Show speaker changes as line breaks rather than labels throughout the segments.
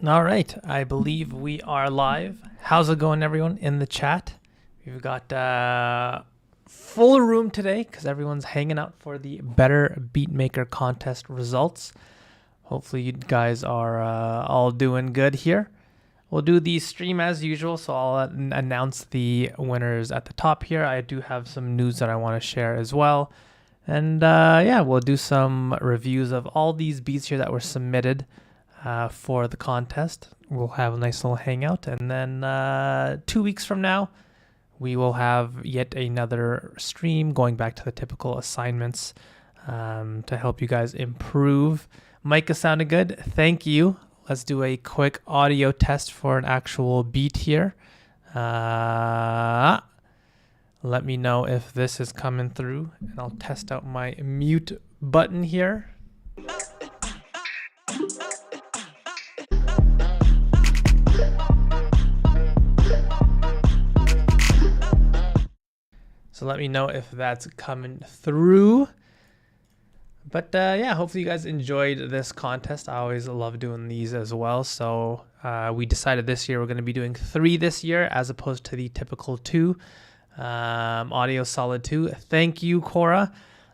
All right, I believe we are live. How's it going, everyone in the chat? We've got full room today because everyone's hanging out for the Better Beatmaker contest results. Hopefully, you guys are all doing good here. We'll do the stream as usual, so I'll announce the winners at the top here. I do have some news that I want to share as well. And yeah, we'll do some reviews of all these beats here that were submitted for the contest. We'll have a nice little hangout, and then 2 weeks from now, we will have yet another stream going back to the typical assignments to help you guys improve. Micah sounded good. Thank you. Let's do a quick audio test for an actual beat here. Let me know if this is coming through, and I'll test out my mute button here. So let me know if that's coming through. But yeah, hopefully you guys enjoyed this contest. I always love doing these as well. So we decided this year we're going to be doing 3 this year as opposed to the typical 2. Audio solid 2. Thank you, Cora.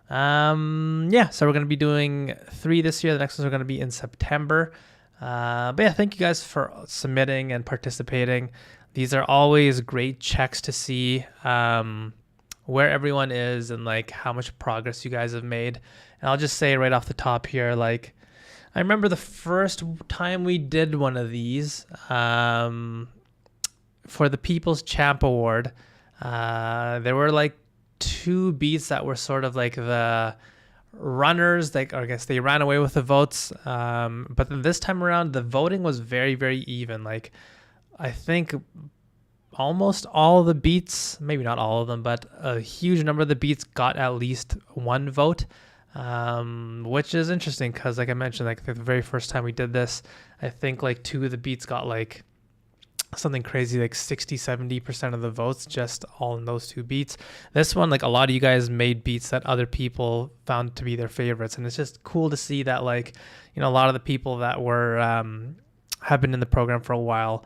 Yeah, so we're going to be doing 3 this year. The next ones are going to be in September. But yeah, thank you guys for submitting and participating. These are always great checks to see where everyone is and like how much progress you guys have made. And I'll just say right off the top here, like, I remember the first time we did one of these for the People's Champ Award. There were like 2 beats that were sort of like the runners, like, or I guess they ran away with the votes. But then this time around, the voting was very, very even. Like, I think almost all of the beats, maybe not all of them, but a huge number of the beats got at least 1 vote. Which is interesting because, like I mentioned, like the very first time we did this, I think like 2 of the beats got like something crazy, like 60-70% of the votes just all in those 2 beats. This one, like, a lot of you guys made beats that other people found to be their favorites, and it's just cool to see that, like, you know, a lot of the people that were have been in the program for a while,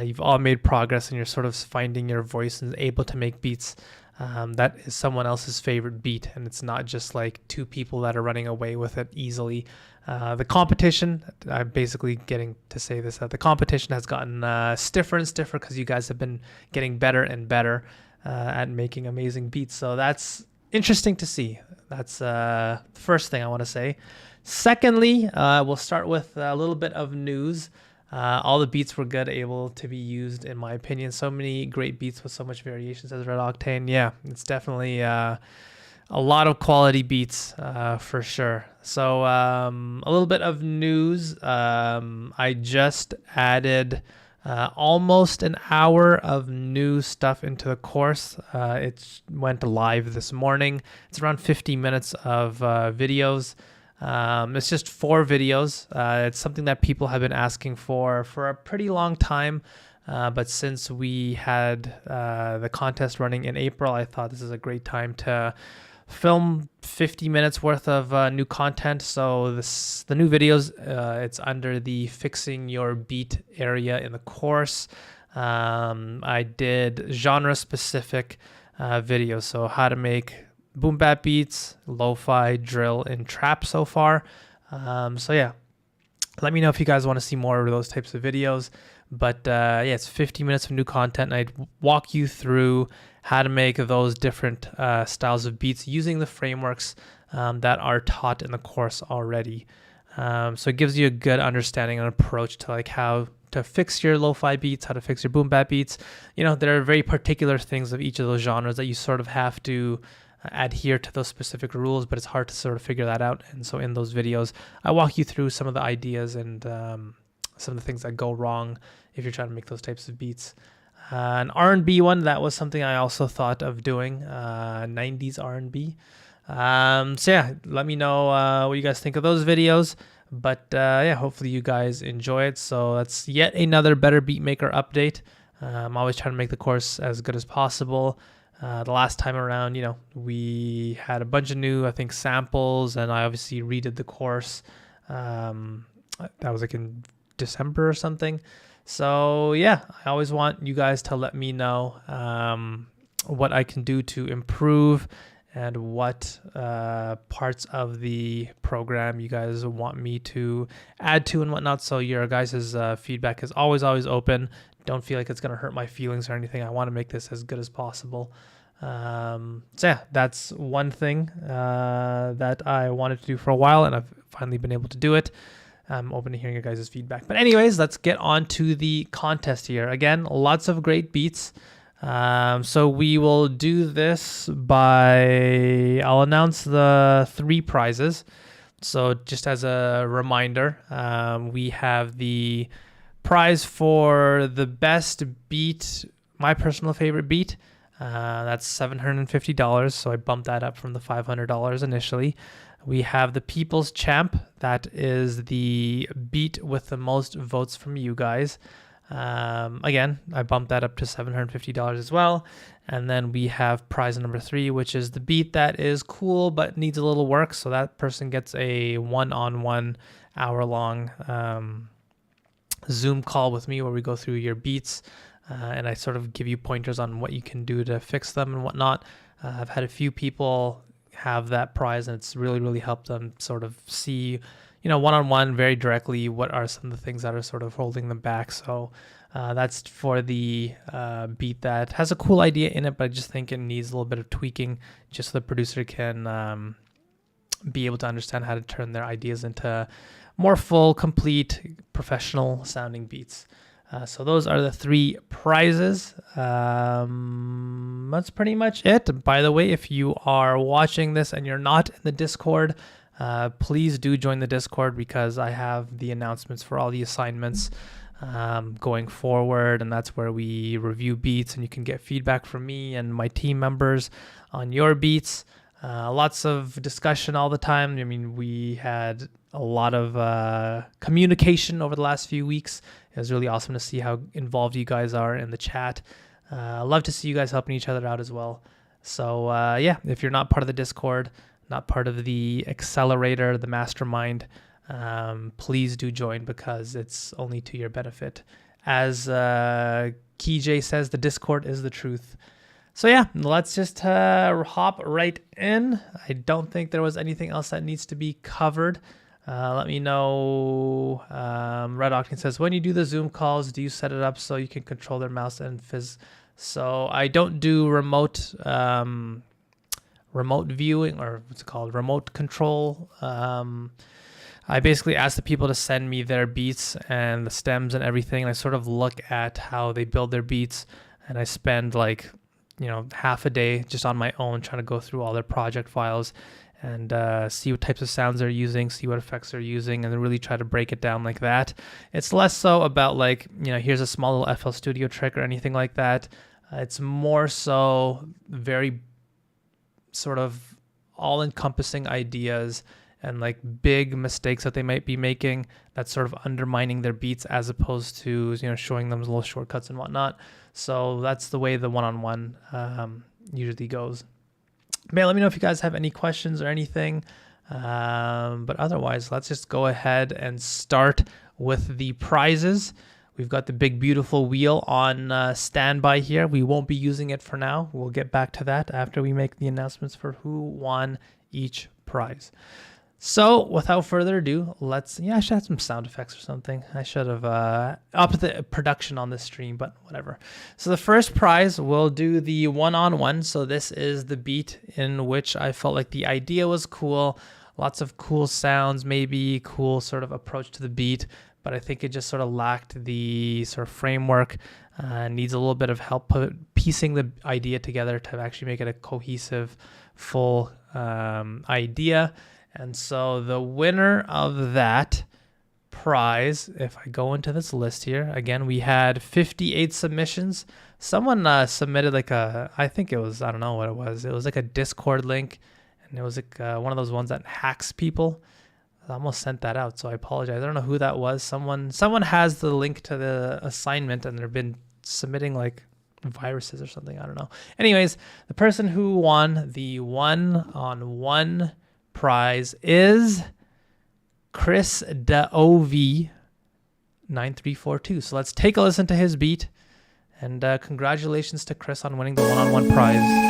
you've all made progress and you're sort of finding your voice and able to make beats that is someone else's favorite beat, and it's not just like 2 people that are running away with it easily. The competition, I'm basically getting to say this, that the competition has gotten stiffer and stiffer because you guys have been getting better and better at making amazing beats. So that's interesting to see. That's the first thing I want to say. Secondly, we'll start with a little bit of news. All the beats were good, able to be used, in my opinion. So many great beats with so much variation, says Red Octane. Yeah, it's definitely a lot of quality beats for sure. So a little bit of news. I just added almost an hour of new stuff into the course. It went live this morning. It's around 50 minutes of videos. It's just 4 videos. It's something that people have been asking for a pretty long time. But since we had the contest running in April, I thought this is a great time to film 50 minutes worth of new content. So the new videos, it's under the Fixing Your Beat area in the course. I did genre-specific videos, so how to make boom bap beats, lo-fi, drill, and trap so far. So yeah, let me know if you guys want to see more of those types of videos. But yeah, it's 50 minutes of new content, and I'd walk you through how to make those different styles of beats using the frameworks that are taught in the course already. So it gives you a good understanding and approach to like how to fix your lo-fi beats, how to fix your boom bap beats. You know, there are very particular things of each of those genres that you sort of have to adhere to those specific rules, but it's hard to sort of figure that out. And so in those videos, I walk you through some of the ideas and some of the things that go wrong if you're trying to make those types of beats. An R&B one, that was something I also thought of doing, 90s R&B. So yeah, let me know what you guys think of those videos. But yeah, hopefully you guys enjoy it. So that's yet another Better Beatmaker update. I'm always trying to make the course as good as possible. The last time around, you know, we had a bunch of new, I think, samples, and I obviously redid the course. That was like in December or something. So yeah, I always want you guys to let me know what I can do to improve and what parts of the program you guys want me to add to and whatnot. So your guys' feedback is always open. Don't feel like it's going to hurt my feelings or anything. I want to make this as good as possible. So yeah, that's one thing that I wanted to do for a while, and I've finally been able to do it. I'm open to hearing your guys' feedback. But anyways, let's get on to the contest here. Again, lots of great beats. So we will do this I'll announce the 3 prizes. So just as a reminder, we have the prize for the best beat, my personal favorite beat. That's $750. So I bumped that up from the $500 initially. We have the People's Champ. That is the beat with the most votes from you guys. Again, I bumped that up to $750 as well. And then we have prize number 3, which is the beat that is cool but needs a little work. So that person gets a one-on-one hour-long Zoom call with me where we go through your beats. And I sort of give you pointers on what you can do to fix them and whatnot. I've had a few people have that prize, and it's really helped them sort of see, one-on-one very directly what are some of the things that are sort of holding them back. So that's for the beat that has a cool idea in it, but I just think it needs a little bit of tweaking just so the producer can be able to understand how to turn their ideas into more full, complete, professional sounding beats. So those are the 3 prizes. That's pretty much it. By the way, if you are watching this and you're not in the Discord, please do join the Discord, because I have the announcements for all the assignments going forward, and that's where we review beats and you can get feedback from me and my team members on your beats. Lots of discussion all the time. I mean, we had a lot of communication over the last few weeks. It was really awesome to see how involved you guys are in the chat. I love to see you guys helping each other out as well. So yeah, if you're not part of the Discord, not part of the accelerator, the mastermind, please do join, because it's only to your benefit. As KJ says, the Discord is the truth. So yeah, let's just hop right in. I don't think there was anything else that needs to be covered. Let me know. Red Octane says, when you do the Zoom calls, do you set it up so you can control their mouse and fizz? So I don't do remote viewing, or what's it called? Remote control. I basically ask the people to send me their beats and the stems and everything. And I sort of look at how they build their beats, and I spend like, half a day just on my own trying to go through all their project files and see what types of sounds they're using, see what effects they're using, and then really try to break it down like that. It's less so about like, here's a small little FL Studio trick or anything like that. It's more so very sort of all-encompassing ideas and like big mistakes that they might be making that's sort of undermining their beats, as opposed to, showing them little shortcuts and whatnot. So that's the way the one-on-one usually goes. But yeah, let me know if you guys have any questions or anything. But otherwise, let's just go ahead and start with the prizes. We've got the big, beautiful wheel on standby here. We won't be using it for now. We'll get back to that after we make the announcements for who won each prize. So without further ado, I should have some sound effects or something. I should have upped the production on this stream, but whatever. So the first prize, we'll do the one-on-one. So this is the beat in which I felt like the idea was cool. Lots of cool sounds, maybe cool sort of approach to the beat, but I think it just sort of lacked the sort of framework. Needs a little bit of help piecing the idea together to actually make it a cohesive, full idea. And so the winner of that prize, if I go into this list here, again, we had 58 submissions. Someone submitted like I think it was, I don't know what it was. It was like a Discord link, and it was like one of those ones that hacks people. I almost sent that out, so I apologize. I don't know who that was. Someone has the link to the assignment, and they've been submitting like viruses or something. I don't know. Anyways, the person who won the one-on-one prize is Chris Dov 9342. So let's take a listen to his beat. And congratulations to Chris on winning the one-on-one prize.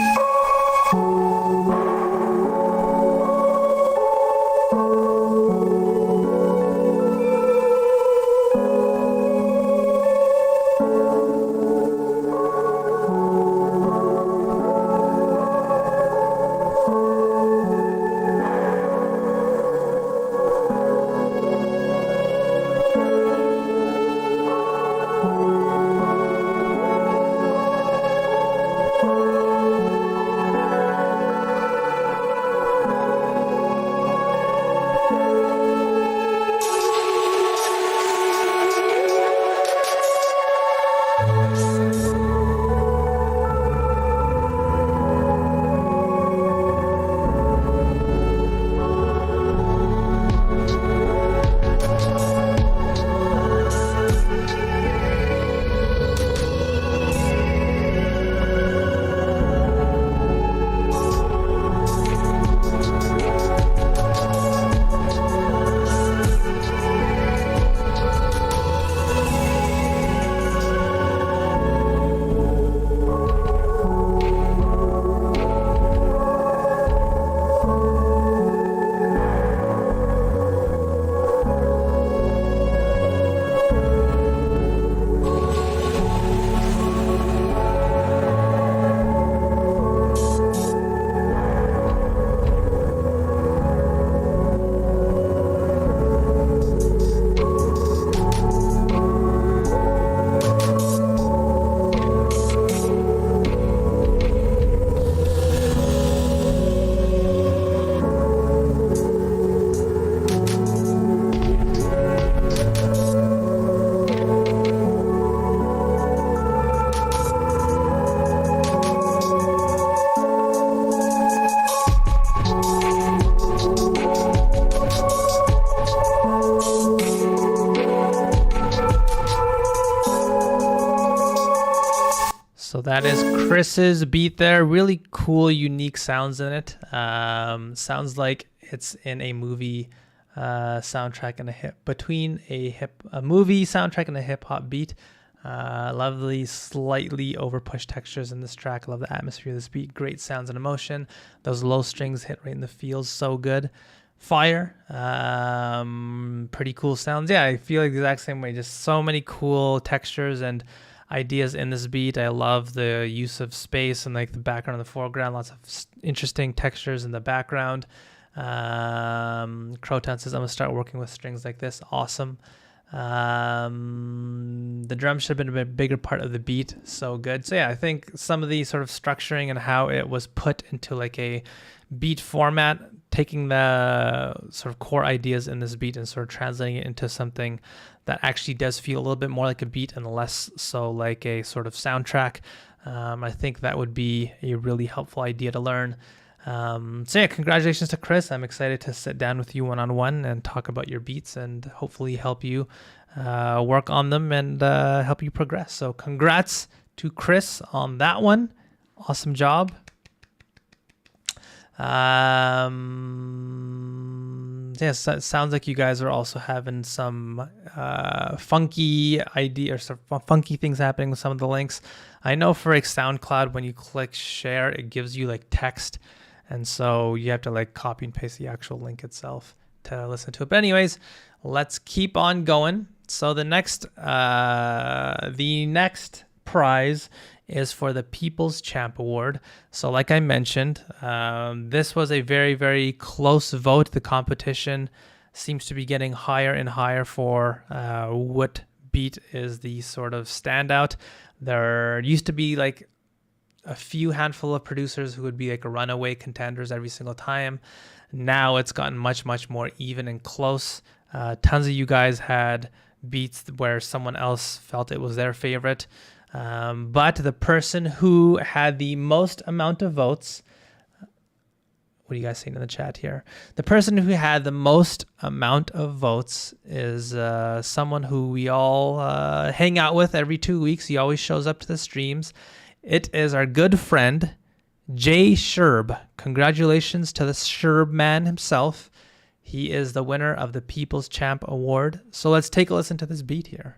So that is Chris's beat there. Really cool, unique sounds in it. Sounds like it's in a movie soundtrack and between a movie soundtrack and a hip hop beat. Lovely, slightly overpushed textures in this track. I love the atmosphere of this beat. Great sounds and emotion. Those low strings hit right in the feels. So good. Fire. Pretty cool sounds. Yeah, I feel like the exact same way. Just so many cool textures and ideas in this beat. I love the use of space and like the background and the foreground. Lots of interesting textures in the background. Croton says, I'm gonna start working with strings like this. Awesome. The drums should have been a bit bigger part of the beat. So good. So yeah, I think some of the sort of structuring and how it was put into like a beat format, taking the sort of core ideas in this beat and sort of translating it into something that actually does feel a little bit more like a beat and less so like a sort of soundtrack. I think that would be a really helpful idea to learn. So yeah, congratulations to Chris. I'm excited to sit down with you one-on-one and talk about your beats and hopefully help you work on them and help you progress. So congrats to Chris on that one. Awesome job. Yes, it sounds like you guys are also having some funky idea or some funky things happening with some of the links. I know for like SoundCloud, when you click share, it gives you like text. And so you have to like copy and paste the actual link itself to listen to it. But anyways, let's keep on going. So the next prize is for the People's Champ Award. So like I mentioned, this was a very, very close vote. The competition seems to be getting higher and higher for what beat is the sort of standout. There used to be like a few handful of producers who would be like runaway contenders every single time. Now it's gotten much, much more even and close. Tons of you guys had beats where someone else felt it was their favorite. But the person who had the most amount of votes, what are you guys saying in the chat here? The person who had the most amount of votes is someone who we all hang out with every 2 weeks. He always shows up to the streams. It is our good friend, Jay Sherb. Congratulations to the Sherb man himself. He is the winner of the People's Champ Award. So let's take a listen to this beat here.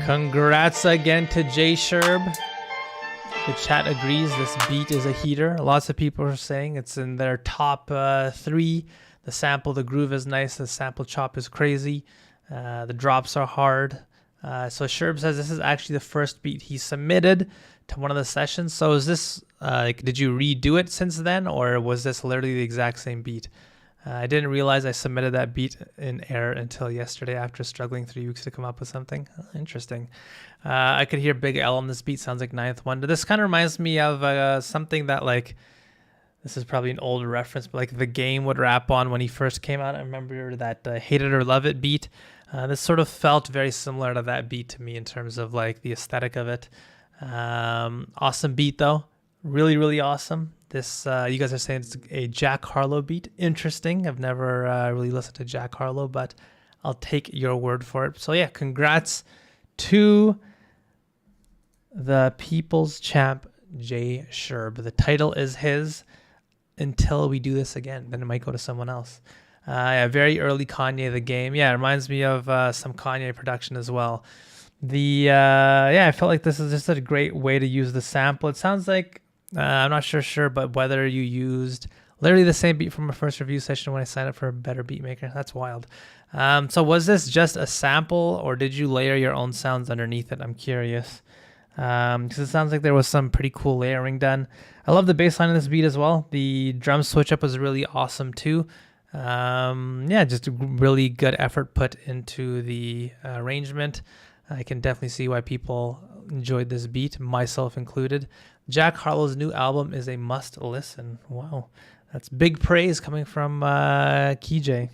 Congrats again to Jay Sherb. The chat agrees this beat is a heater. Lots of people are saying it's in their top 3. The sample, the groove is nice. The sample chop is crazy. The drops are hard. So Sherb says this is actually the first beat he submitted to one of the sessions. So is this, did you redo it since then, or was this literally the exact same beat? I didn't realize I submitted that beat in error until yesterday after struggling 3 weeks to come up with something. Interesting. I could hear Big L on this beat. Sounds like Ninth Wonder. This kind of reminds me of something that, like, this is probably an old reference, but like The Game would rap on when he first came out. I remember that Hate It or Love It beat. This sort of felt very similar to that beat to me in terms of like the aesthetic of it. Awesome beat though. Really, really awesome. This, you guys are saying it's a Jack Harlow beat. Interesting. I've never really listened to Jack Harlow, but I'll take your word for it. So yeah, congrats to the People's Champ, Jay Sherb. The title is his until we do this again. Then it might go to someone else. Yeah, very early Kanye The Game. Yeah, it reminds me of some Kanye production as well. I felt like this is just a great way to use the sample. It sounds like, I'm not sure, but whether you used Literally the same beat from my first review session when I signed up for a better Beatmaker. That's wild. So was this just a sample, or did you layer your own sounds underneath it? I'm curious. Because it sounds like there was some pretty cool layering done. I love the bass line of this beat as well. The drum switch up was really awesome too. Yeah, just a really good effort put into the arrangement. I can definitely see why people enjoyed this beat, myself included. Jack Harlow's new album is a must listen. Wow, that's big praise coming from KJ.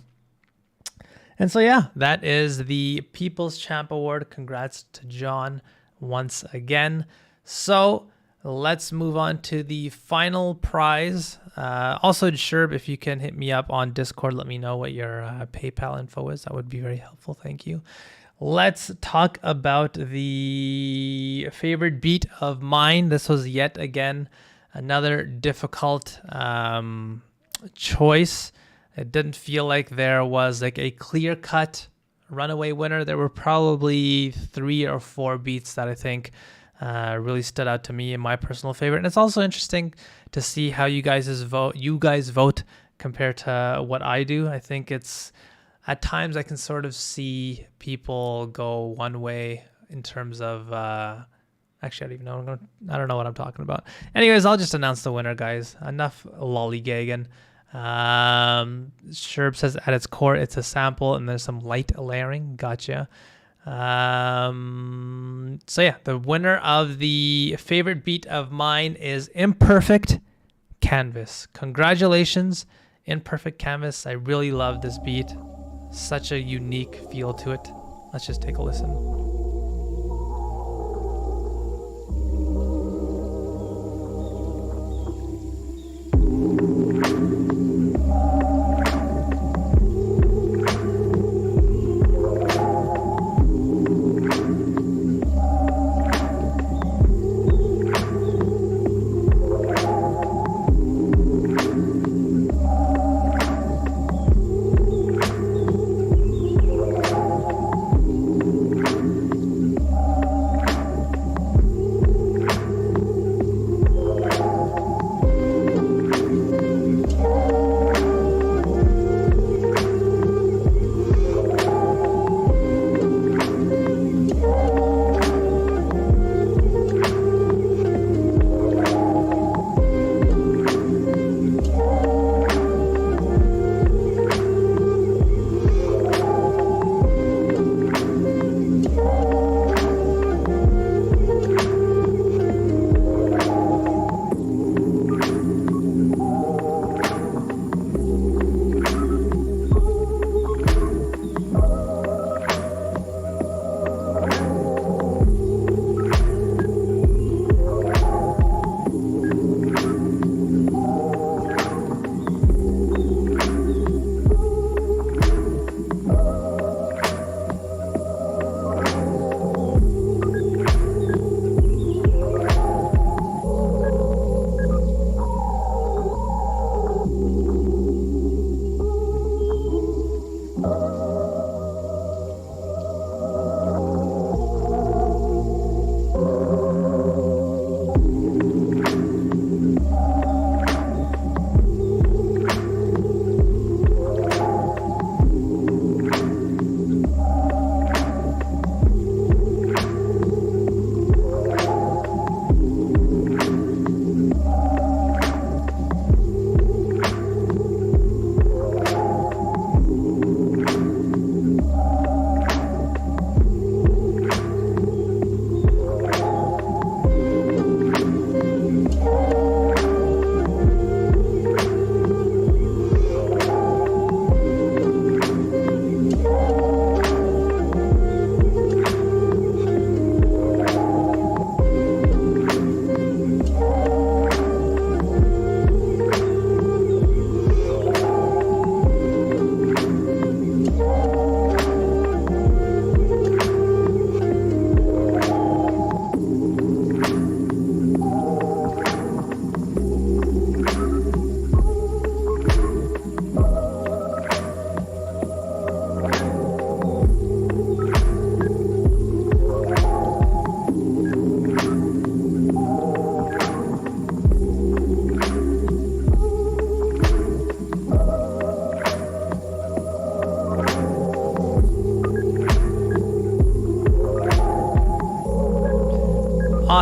And so yeah, that is the People's Champ Award. Congrats to John once again. So let's move on to the final prize. Also, Sherb, if you can hit me up on Discord, let me know what your PayPal info is. That would be very helpful. Thank you. Let's talk about the favorite beat of mine. This was yet again another difficult choice. It didn't feel like there was like a clear-cut runaway winner. There were probably 3 or 4 beats that I think really stood out to me in my personal favorite. And it's also interesting to see how you guys vote compared to what I do. I think it's at times I can sort of see people go one way in terms of actually I don't even know. I don't know what I'm talking about. Anyways, I'll just announce the winner, guys. Enough lollygagging. Sherb says at its core it's a sample and there's some light layering. Gotcha. So yeah, the winner of the favorite beat of mine is Imperfect Canvas. Congratulations, Imperfect Canvas. I really love this beat. Such a unique feel to it. Let's just take a listen.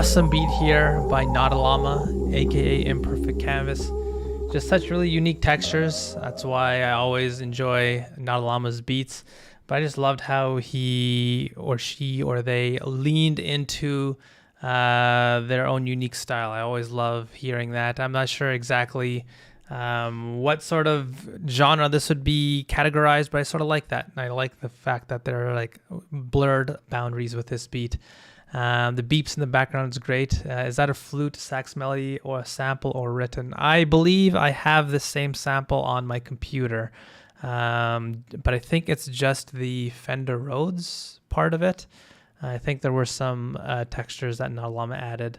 awesome beat here by Nautilama, aka Imperfect Canvas. Just such really unique textures. That's why I always enjoy Nautilama's beats. But I just loved how he or she or they leaned into their own unique style. I always love hearing that. I'm not sure exactly what sort of genre this would be categorized, but I sort of like that. And I like the fact that there are like blurred boundaries with this beat. The beeps in the background is great. Is that a flute, sax melody, or a sample, or written? I believe I have the same sample on my computer, but I think it's just the Fender Rhodes part of it. I think there were some textures that Nautilama added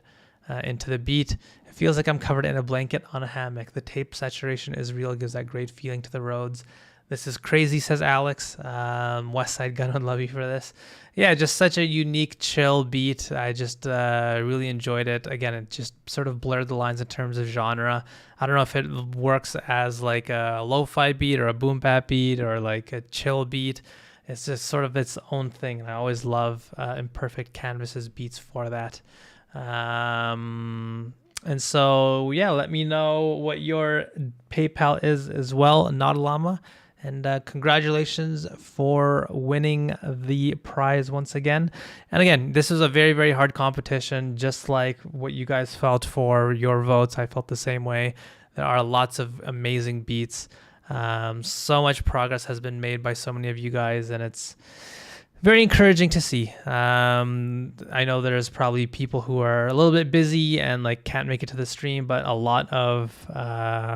into the beat. It feels like I'm covered in a blanket on a hammock. The tape saturation is real, gives that great feeling to the Rhodes. This is crazy, says Alex. West Side Gun would love you for this. Yeah, just such a unique, chill beat. I just really enjoyed it. Again, it just sort of blurred the lines in terms of genre. I don't know if it works as like a lo-fi beat or a boom bap beat or like a chill beat. It's just sort of its own thing. And I always love Imperfect Canvas's beats for that. And so, yeah, let me know what your PayPal is as well, Nautilama. And congratulations for winning the prize once again. And again, this is a very, very hard competition, just like what you guys felt for your votes. I felt the same way. There are lots of amazing beats. So much progress has been made by so many of you guys, and it's very encouraging to see. I know there's probably people who are a little bit busy and like can't make it to the stream, but a lot of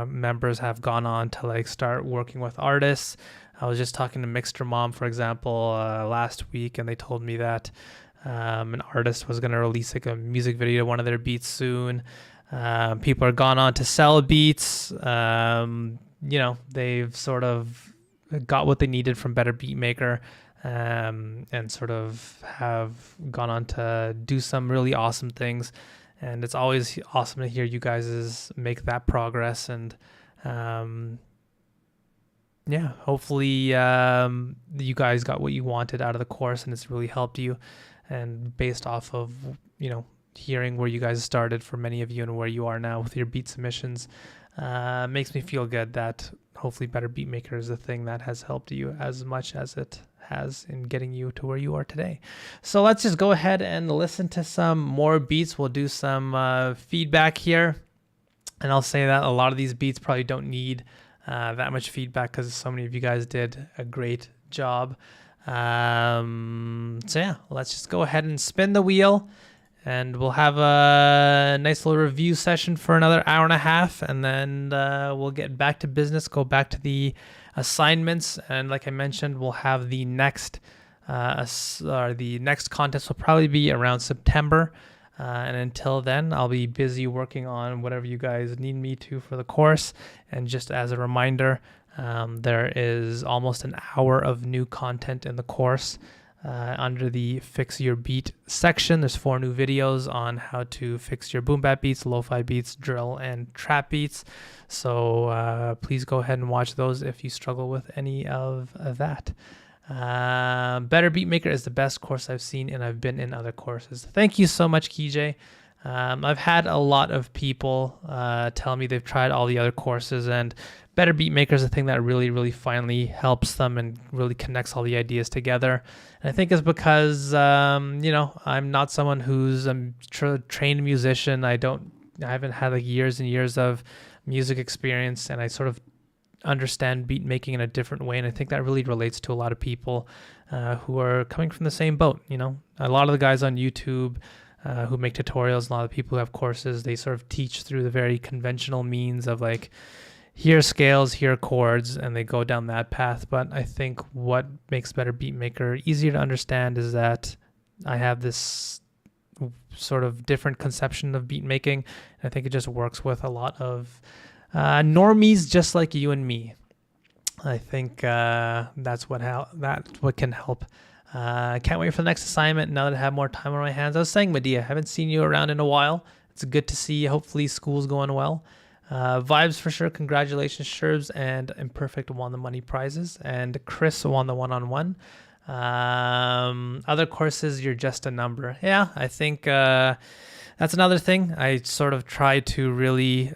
members have gone on to like start working with artists. I was just talking to Mixter Mom, for example, last week, and they told me that an artist was going to release like a music video to one of their beats soon. People are gone on to sell beats. They've sort of got what they needed from Better Beatmaker. And sort of have gone on to do some really awesome things. And it's always awesome to hear you guys make that progress. And hopefully you guys got what you wanted out of the course and it's really helped you. And based off of, hearing where you guys started for many of you and where you are now with your beat submissions, makes me feel good that hopefully Better Beatmaker is the thing that has helped you as much as it has in getting you to where you are today. So let's just go ahead and listen to some more beats. We'll do some feedback here. And I'll say that a lot of these beats probably don't need that much feedback because so many of you guys did a great job. So yeah, let's just go ahead and spin the wheel. And we'll have a nice little review session for another hour and a half. And then we'll get back to business, go back to the assignments. And like I mentioned, we'll have the next contest will probably be around September. And until then, I'll be busy working on whatever you guys need me to for the course. And just as a reminder, there is almost an hour of new content in the course. Under the Fix Your Beat section, there's 4 new videos on how to fix your boom bap beats, lo-fi beats, drill, and trap beats. So please go ahead and watch those if you struggle with any of that. Better Beatmaker is the best course I've seen, and I've been in other courses. Thank you so much, KJ. I've had a lot of people tell me they've tried all the other courses, and Better Beatmaker is the thing that really, really finally helps them and really connects all the ideas together. And I think it's because, I'm not someone who's a trained musician. I haven't had like years and years of music experience, and I sort of understand beat making in a different way. And I think that really relates to a lot of people who are coming from the same boat. A lot of the guys on YouTube who make tutorials, a lot of people who have courses, they sort of teach through the very conventional means of like, here are scales, here are chords, and they go down that path. But I think what makes Better Beatmaker easier to understand is that I have this sort of different conception of beat making. I think it just works with a lot of normies just like you and me. I think that's what can help. I can't wait for the next assignment now that I have more time on my hands. I was saying, Medea, I haven't seen you around in a while. It's good to see you. Hopefully school's going well. Vibes for sure. Congratulations, Sherbs and Imperfect won the money prizes, and Chris won the one-on-one. Other courses, you're just a number. Yeah, I think that's another thing I sort of try to really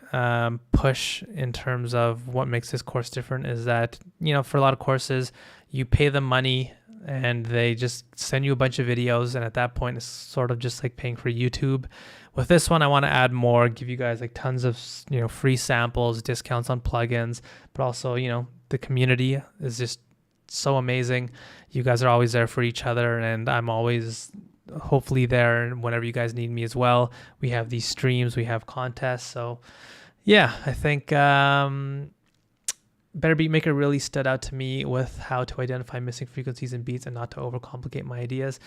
push in terms of what makes this course different is that, for a lot of courses, you pay them money and they just send you a bunch of videos. And at that point, it's sort of just like paying for YouTube. With this one, I want to add more, give you guys like tons of, free samples, discounts on plugins, but also, the community is just so amazing. You guys are always there for each other, and I'm always hopefully there whenever you guys need me as well. We have these streams, we have contests. So yeah, I think Better Beatmaker really stood out to me with how to identify missing frequencies in beats and not to overcomplicate my ideas.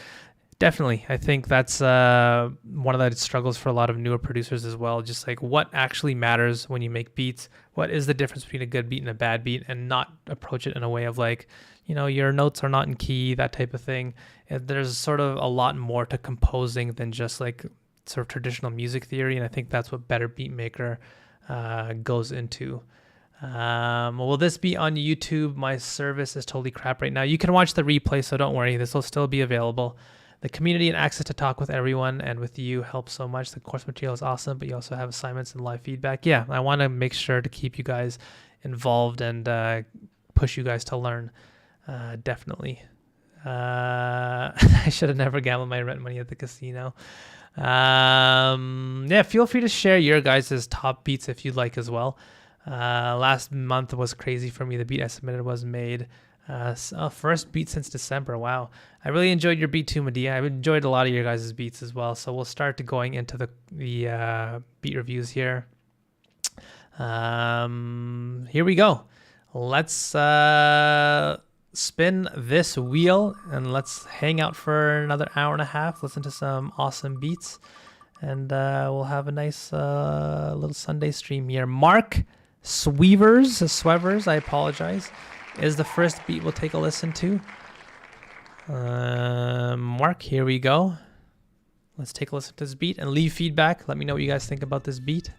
Definitely. I think that's one of the struggles for a lot of newer producers as well. Just like what actually matters when you make beats. What is the difference between a good beat and a bad beat, and not approach it in a way of like, your notes are not in key, that type of thing. There's sort of a lot more to composing than just like sort of traditional music theory. And I think that's what Better Beatmaker goes into. Will this be on YouTube? My service is totally crap right now. You can watch the replay, so don't worry. This will still be available. The community and access to talk with everyone and with you helps so much. The course material is awesome, but you also have assignments and live feedback. Yeah, I want to make sure to keep you guys involved and push you guys to learn. Definitely. I should have never gambled my rent money at the casino. Yeah, feel free to share your guys' top beats if you'd like as well. Last month was crazy for me. The beat I submitted was made. First beat since December. Wow. I really enjoyed your beat too, Medea. I enjoyed a lot of your guys' beats as well. So we'll start going into the beat reviews here. Here we go. Let's spin this wheel and let's hang out for another hour and a half, listen to some awesome beats, and we'll have a nice little Sunday stream here. Mark Swevers, I apologize, is the first beat we'll take a listen to. Mark, here we go. Let's take a listen to this beat and leave feedback. Let me know what you guys think about this beat.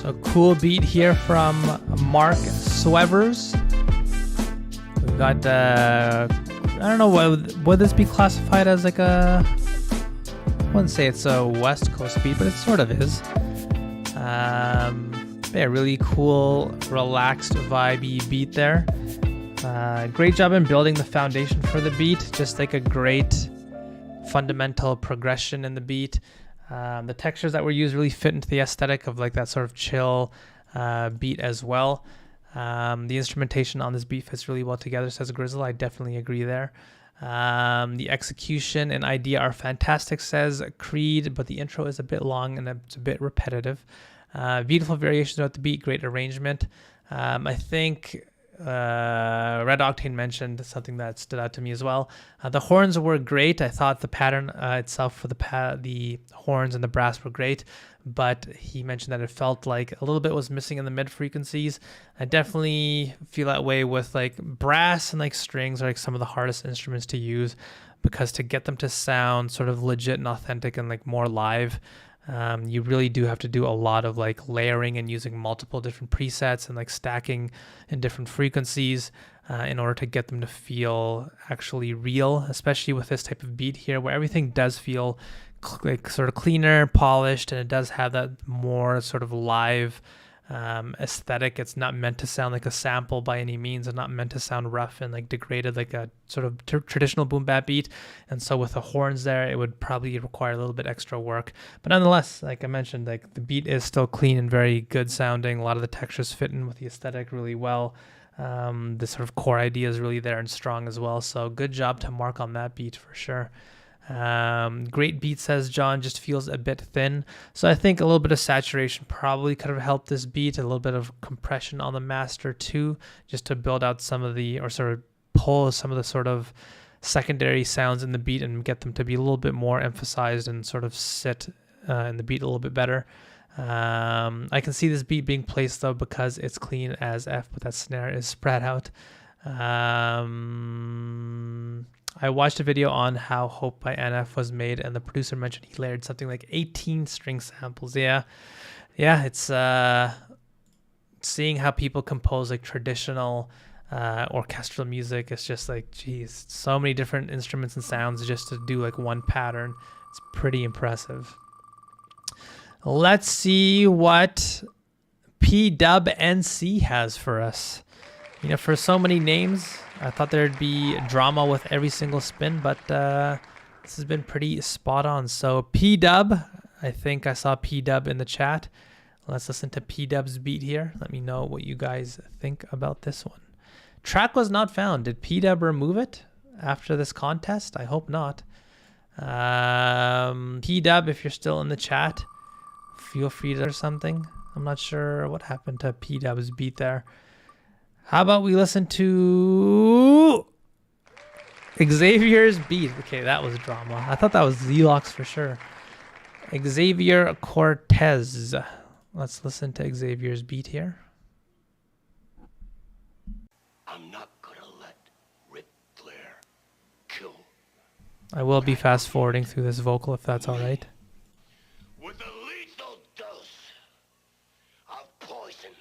So cool beat here from Mark Swevers. We've got I don't know, would this be classified as like a, I wouldn't say it's a West Coast beat, but it sort of is. Yeah, really cool, relaxed, vibey beat there. Great job in building the foundation for the beat. Just like a great fundamental progression in the beat. The textures that were used really fit into the aesthetic of like that sort of chill beat as well. The instrumentation on this beat fits really well together, says Grizzle. I definitely agree there. The execution and idea are fantastic, says Creed, but the intro is a bit long and it's a bit repetitive. Beautiful variations throughout the beat, great arrangement. I think Red Octane mentioned something that stood out to me as well. The horns were great. I thought the pattern itself for the horns and the brass were great, but he mentioned that it felt like a little bit was missing in the mid frequencies. I definitely feel that way with like brass and like strings are like some of the hardest instruments to use, because to get them to sound sort of legit and authentic and like more live, you really do have to do a lot of like layering and using multiple different presets and like stacking in different frequencies in order to get them to feel actually real, especially with this type of beat here where everything does feel like sort of cleaner, polished, and it does have that more sort of live aesthetic. It's not meant to sound like a sample by any means. It's not meant to sound rough and like degraded like a sort of traditional boom bap beat. And so with the horns there, it would probably require a little bit extra work. But nonetheless, like I mentioned, like the beat is still clean and very good sounding. A lot of the textures fit in with the aesthetic really well. The sort of core idea is really there and strong as well. So good job to Mark on that beat for sure. Great beat, says John, just feels a bit thin. So I think a little bit of saturation probably could have helped this beat, a little bit of compression on the master too, just to build out some of the, or sort of pull some of the sort of secondary sounds in the beat and get them to be a little bit more emphasized and sort of sit in the beat a little bit better. I can see this beat being placed though because it's clean as F, but that snare is spread out. I watched a video on how Hope by NF was made, and the producer mentioned he layered something like 18 string samples. Yeah, it's seeing how people compose like traditional orchestral music. It's just like, geez, so many different instruments and sounds just to do like one pattern. It's pretty impressive. Let's see what PWNC has for us. You know, for so many names, I thought there'd be drama with every single spin, but this has been pretty spot on. So P-Dub, I think I saw P-Dub in the chat. Let's listen to P-Dub's beat here. Let me know what you guys think about this one. Track was not found. Did P-Dub remove it after this contest? I hope not. P-Dub, if you're still in the chat, feel free to or something. I'm not sure what happened to P-Dub's beat there. How about we listen to Xavier's beat? Okay, that was drama. I thought that was Zelox for sure. Xavier Cortez. Let's listen to Xavier's beat here.
I'm not gonna let Ric Flair kill.
I will be fast forwarding through this vocal if that's all right.
With a lethal dose of poison.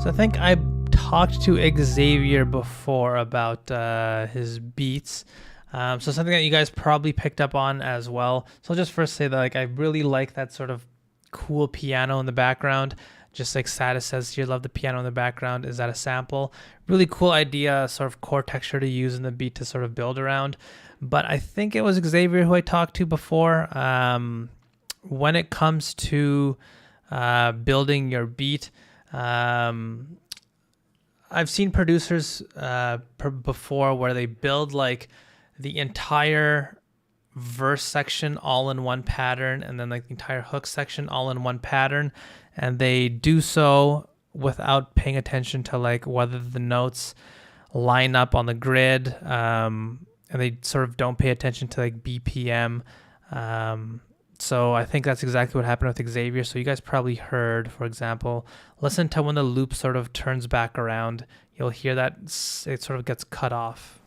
So I think I talked to Xavier before about his beats. So something that you guys probably picked up on as well. So I'll just first say that like I really like that sort of cool piano in the background. Just like Status says here, love the piano in the background. Is that a sample? Really cool idea, sort of core texture to use in the beat to sort of build around. But I think it was Xavier who I talked to before. When it comes to building your beat, I've seen producers before where they build like the entire verse section all in one pattern, and then like the entire hook section all in one pattern, and they do so without paying attention to like whether the notes line up on the grid, and they sort of don't pay attention to like BPM. So I think that's exactly what happened with Xavier. So you guys probably heard, for example, listen to when the loop sort of turns back around. You'll hear that it sort of gets cut off.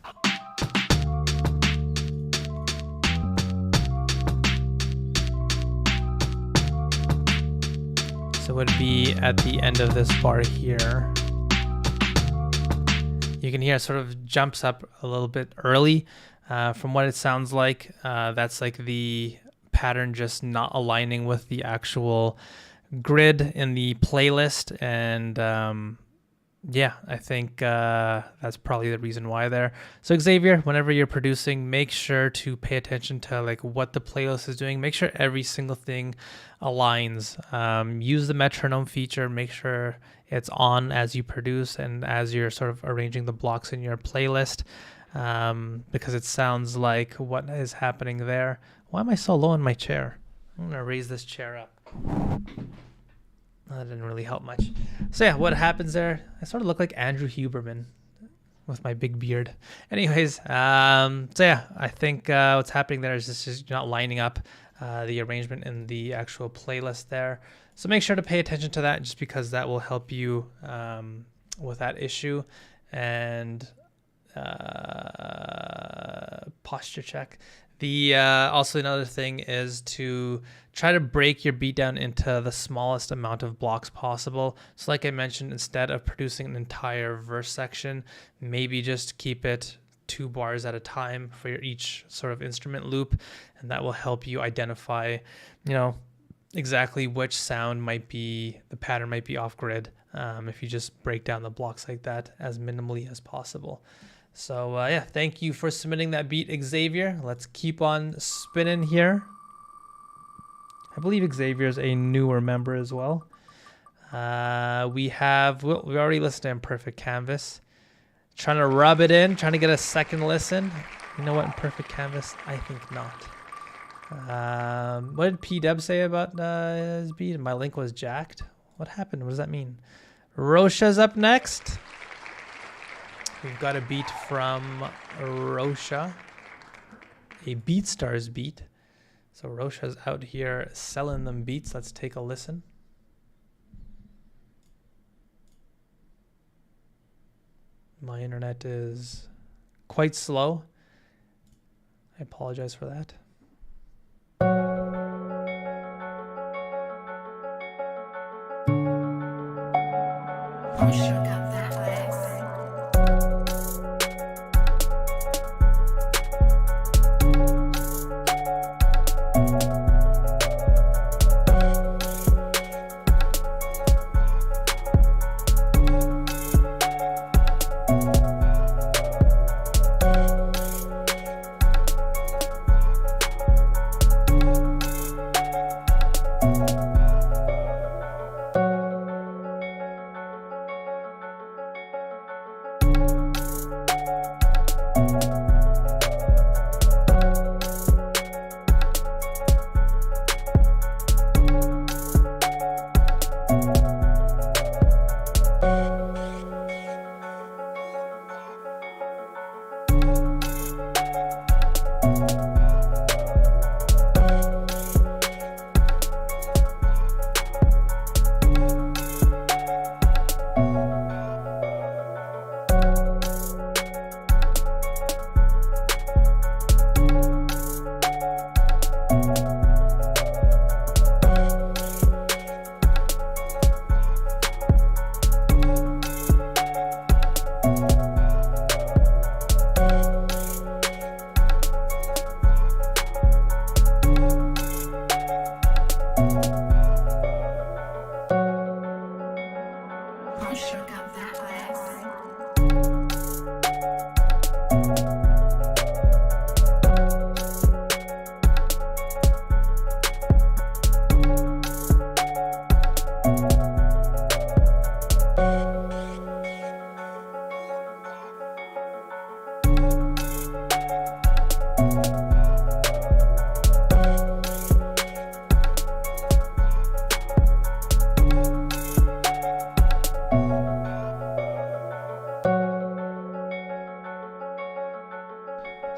So it would be at the end of this bar here. You can hear it sort of jumps up a little bit early. From what it sounds like, that's like the pattern just not aligning with the actual grid in the playlist, and yeah, I think that's probably the reason why there. So Xavier, whenever you're producing, make sure to pay attention to like what the playlist is doing. Make sure every single thing aligns. Use the metronome feature. Make sure it's on as you produce and as you're sort of arranging the blocks in your playlist, because it sounds like what is happening there. Why am I so low in my chair? I'm gonna raise this chair up. That didn't really help much. So yeah, what happens there? I sort of look like Andrew Huberman with my big beard. Anyways, so yeah, I think what's happening there is just not lining up the arrangement in the actual playlist there. So make sure to pay attention to that, just because that will help you with that issue. And posture check. The also another thing is to try to break your beat down into the smallest amount of blocks possible. So like I mentioned, instead of producing an entire verse section, maybe just keep it 2 bars at a time for each sort of instrument loop, and that will help you identify, you know, exactly which sound might be, the pattern might be off grid, if you just break down the blocks like that as minimally as possible. So yeah, thank you for submitting that beat, Xavier. Let's keep on spinning here. I believe Xavier is a newer member as well. We already listened to Imperfect Canvas. Trying to rub it in, trying to get a second listen. You know what, Imperfect Canvas? I think not. What did P-Dub say about his beat? My link was jacked. What happened? What does that mean? Rosha's up next. We've got a beat from Rosha, a BeatStars beat. So Rosha's out here selling them beats. Let's take a listen. My internet is quite slow. I apologize for that.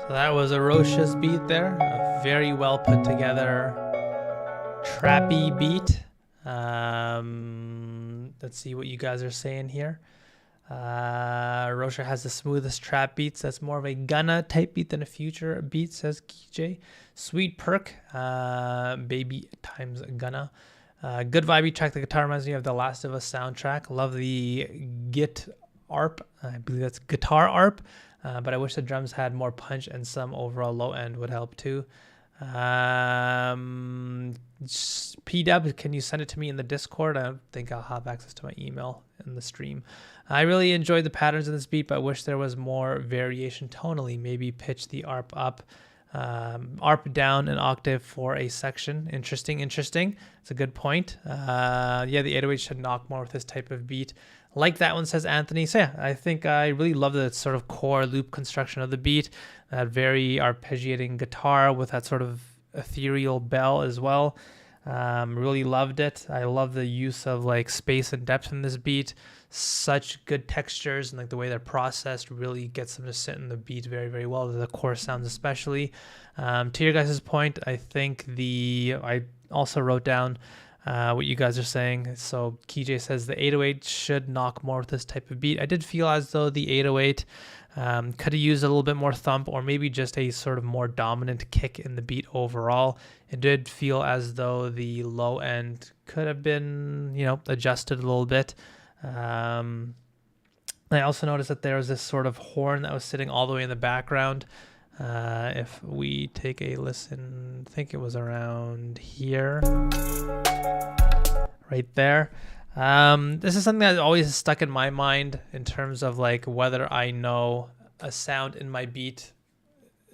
So that was a Roche's beat there, a very well put together trappy beat. Let's see what you guys are saying here. Rocha has the smoothest trap beats. That's more of a Gunna type beat than a Future beat, says KJ. Sweet perk, baby times Gunna. Good vibey track. The guitar reminds me of the Last of Us soundtrack. Love the git arp. I believe that's guitar arp. But I wish the drums had more punch and some overall low end would help too. P-Dub, can you send it to me in the Discord? I don't think I'll have access to my email in the stream. I really enjoyed the patterns in this beat, but I wish there was more variation tonally. Maybe pitch the ARP up, ARP down an octave for a section. Interesting. It's a good point. Yeah, the 808 should knock more with this type of beat. Like that one, says Anthony. So yeah, I think I really love the sort of core loop construction of the beat. That very arpeggiating guitar with that sort of ethereal bell as well. Really loved it. I love the use of like space and depth in this beat. Such good textures, and like the way they're processed really gets them to sit in the beat very, very well. The core sounds especially. To your guys' point, I think I also wrote down what you guys are saying. So KJ says the 808 should knock more with this type of beat. I did feel as though the 808 could have used a little bit more thump, or maybe just a sort of more dominant kick in the beat overall. It did feel as though the low end could have been, adjusted a little bit. I also noticed that there was this sort of horn that was sitting all the way in the background. If we take a listen, I think it was around here, right there. This is something that always stuck in my mind in terms of like whether I know a sound in my beat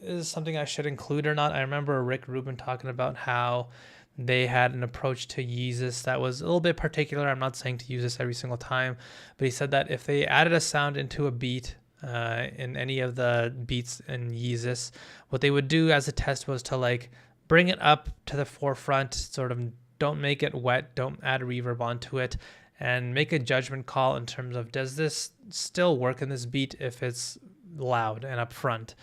is something I should include or not. I remember Rick Rubin talking about how they had an approach to Yeezus that was a little bit particular. I'm not saying to use this every single time, but he said that if they added a sound into a beat, in any of the beats in Yeezus, what they would do as a test was to like bring it up to the forefront, sort of don't make it wet, don't add reverb onto it, and make a judgment call in terms of, does this still work in this beat if it's loud and upfront?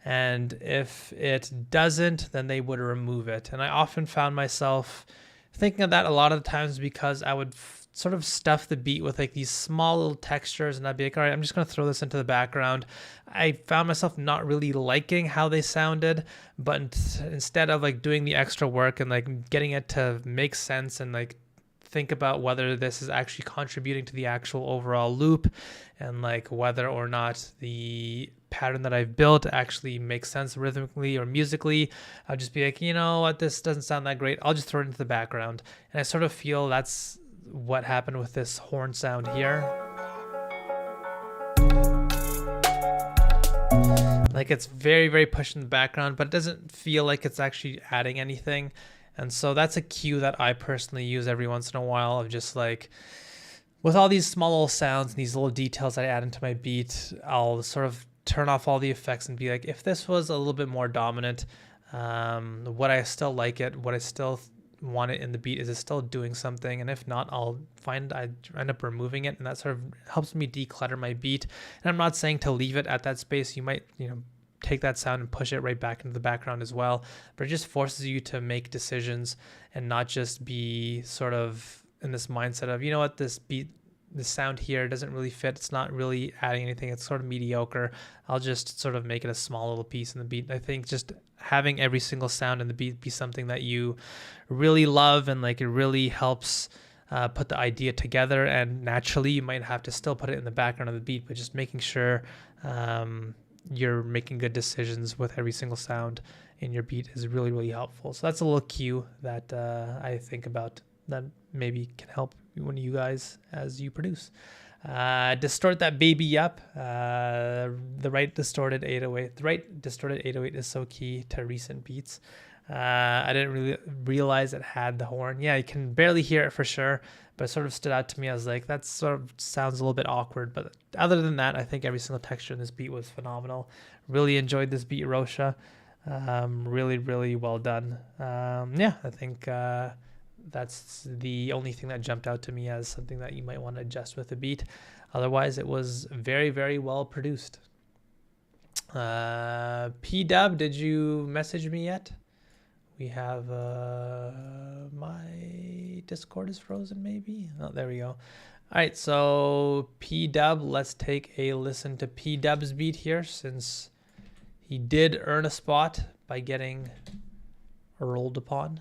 And if it doesn't, then they would remove it. And I often found myself thinking of that a lot of the times because I would sort of stuff the beat with like these small little textures, and I'd be like, all right, I'm just going to throw this into the background. I found myself not really liking how they sounded, but instead of like doing the extra work and like getting it to make sense and like think about whether this is actually contributing to the actual overall loop, and like whether or not the pattern that I've built actually makes sense rhythmically or musically, I'll just be like, you know what, this doesn't sound that great, I'll just throw it into the background. And I sort of feel that's what happened with this horn sound here. Like it's very, very pushed in the background, but it doesn't feel like it's actually adding anything. And so that's a cue that I personally use every once in a while, of just like, with all these small little sounds and these little details that I add into my beat, I'll sort of turn off all the effects and be like, if this was a little bit more dominant, would I still like it? Would I still want it in the beat? Is it still doing something? And if not, I end up removing it, and that sort of helps me declutter my beat. And I'm not saying to leave it at that space. You might, take that sound and push it right back into the background as well, but it just forces you to make decisions and not just be sort of in this mindset of, you know what, this sound here doesn't really fit, it's not really adding anything, it's sort of mediocre, I'll just sort of make it a small little piece in the beat. I think just having every single sound in the beat be something that you really love, and like it really helps put the idea together. And naturally you might have to still put it in the background of the beat, but just making sure you're making good decisions with every single sound in your beat is really, really helpful. So that's a little cue that I think about that maybe can help one of you guys as you produce. Distort that baby up. The right distorted 808. The right distorted 808 is so key to recent beats. I didn't really realize it had the horn. Yeah, you can barely hear it for sure, but it sort of stood out to me. I was like, that sort of sounds a little bit awkward. But other than that, I think every single texture in this beat was phenomenal. Really enjoyed this beat, Rosha. Really, really well done. Yeah, I think that's the only thing that jumped out to me as something that you might want to adjust with the beat. Otherwise, it was very, very well produced. P-Dub, did you message me yet? We have my Discord is frozen, maybe. Oh, there we go. All right, so P-Dub, let's take a listen to P-Dub's beat here, since he did earn a spot by getting rolled upon.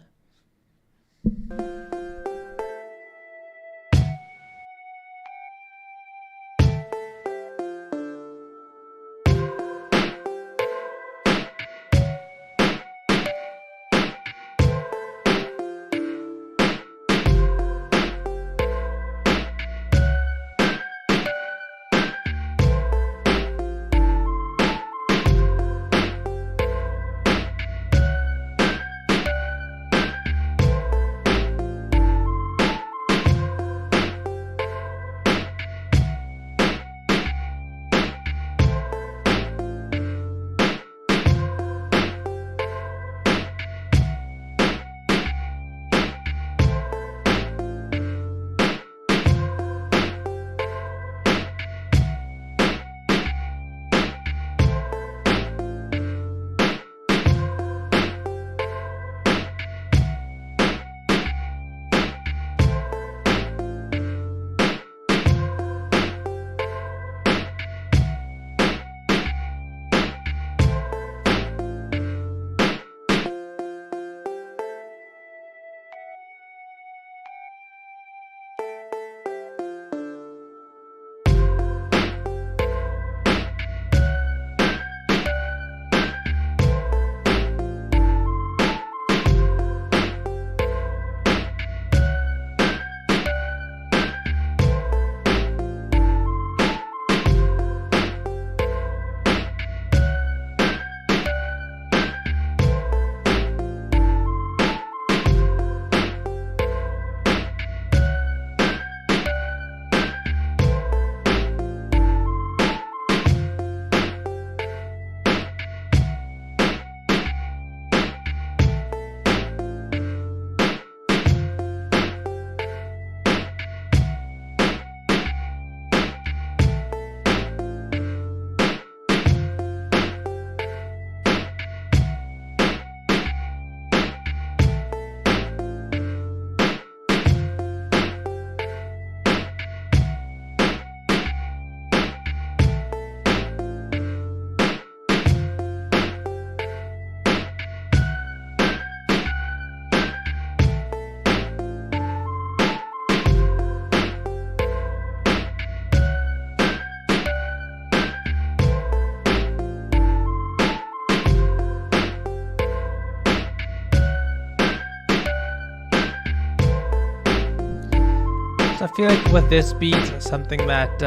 I feel like with this beat, something that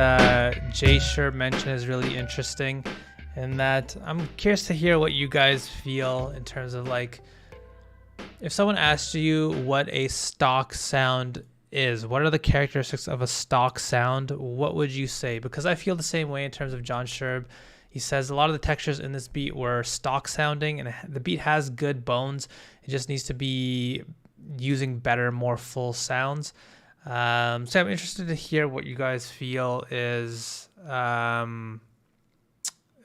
Jay Sherb mentioned is really interesting, and that I'm curious to hear what you guys feel in terms of, like, if someone asked you what a stock sound is, what are the characteristics of a stock sound, what would you say? Because I feel the same way in terms of John Sherb. He says a lot of the textures in this beat were stock sounding, and the beat has good bones. It just needs to be using better, more full sounds. So I'm interested to hear what you guys feel is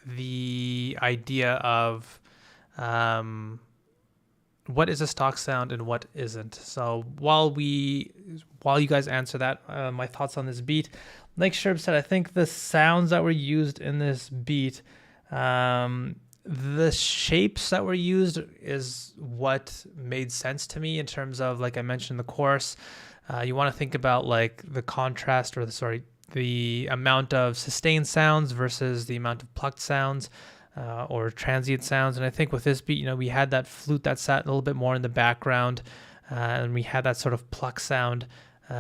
the idea of what is a stock sound and what isn't. So while you guys answer that, my thoughts on this beat. Like Sherb said, I think the sounds that were used in this beat, the shapes that were used is what made sense to me in terms of, like I mentioned, the chorus. You want to think about like the contrast, or the amount of sustained sounds versus the amount of plucked sounds or transient sounds. And I think with this beat, we had that flute that sat a little bit more in the background, and we had that sort of pluck sound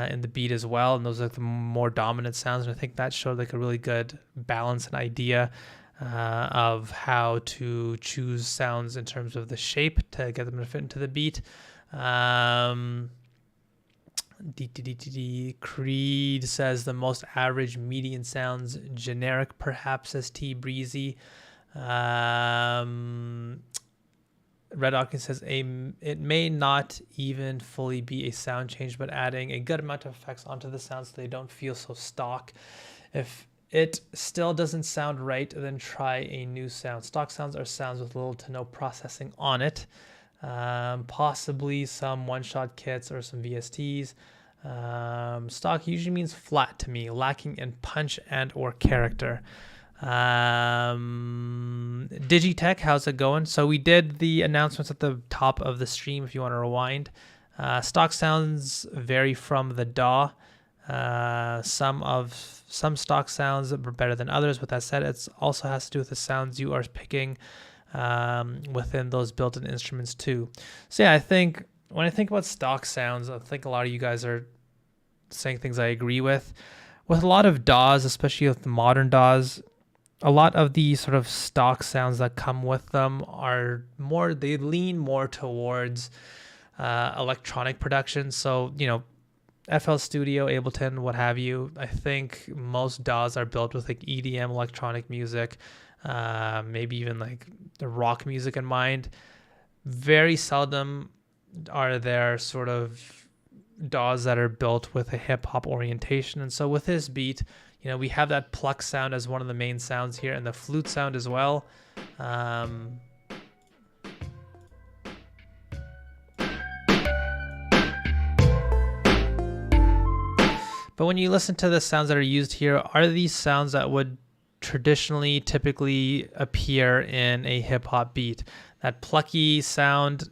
in the beat as well, and those are like the more dominant sounds. And I think that showed like a really good balance and idea of how to choose sounds in terms of the shape to get them to fit into the beat. Creed says the most average median sounds generic, perhaps, as T Breezy. Red Hawkins says it may not even fully be a sound change, but adding a good amount of effects onto the sound so they don't feel so stock. If it still doesn't sound right, then try a new sound. Stock sounds are sounds with little to no processing on it. Possibly some one-shot kits or some VSTs. Stock usually means flat to me, lacking in punch and or character. Digitech, how's it going? So we did the announcements at the top of the stream if you want to rewind. Stock sounds vary from the DAW. Some stock sounds are better than others. With that said, it also has to do with the sounds you are picking within those built-in instruments too. So yeah, I think when I think about stock sounds, I think a lot of you guys are saying things I agree with. With a lot of DAWs, especially with the modern DAWs, a lot of the sort of stock sounds that come with them are more, they lean more towards electronic production. So, FL Studio, Ableton, what have you. I think most DAWs are built with like EDM, electronic music, maybe even like the rock music in mind. Very seldom are there sort of DAWs that are built with a hip hop orientation. And so with this beat, we have that pluck sound as one of the main sounds here, and the flute sound as well. But when you listen to the sounds that are used here, are these sounds that would traditionally, typically appear in a hip hop beat? That plucky sound,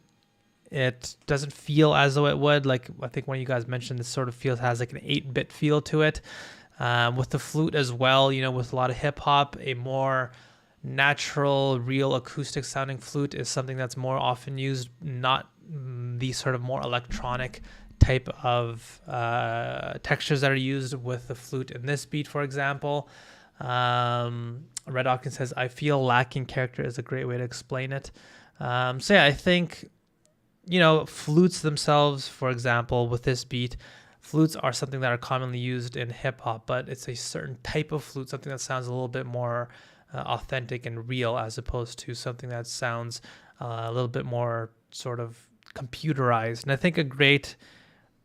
it doesn't feel as though it would. Like I think one of you guys mentioned, this sort of has like an 8-bit feel to it. With the flute as well, with a lot of hip hop, a more natural, real acoustic sounding flute is something that's more often used, not the sort of more electronic type of textures that are used with the flute in this beat, for example. Red Hawkins says, I feel lacking character is a great way to explain it. So yeah, I think, flutes themselves, for example, with this beat, flutes are something that are commonly used in hip hop, but it's a certain type of flute, something that sounds a little bit more authentic and real, as opposed to something that sounds a little bit more sort of computerized. And I think a great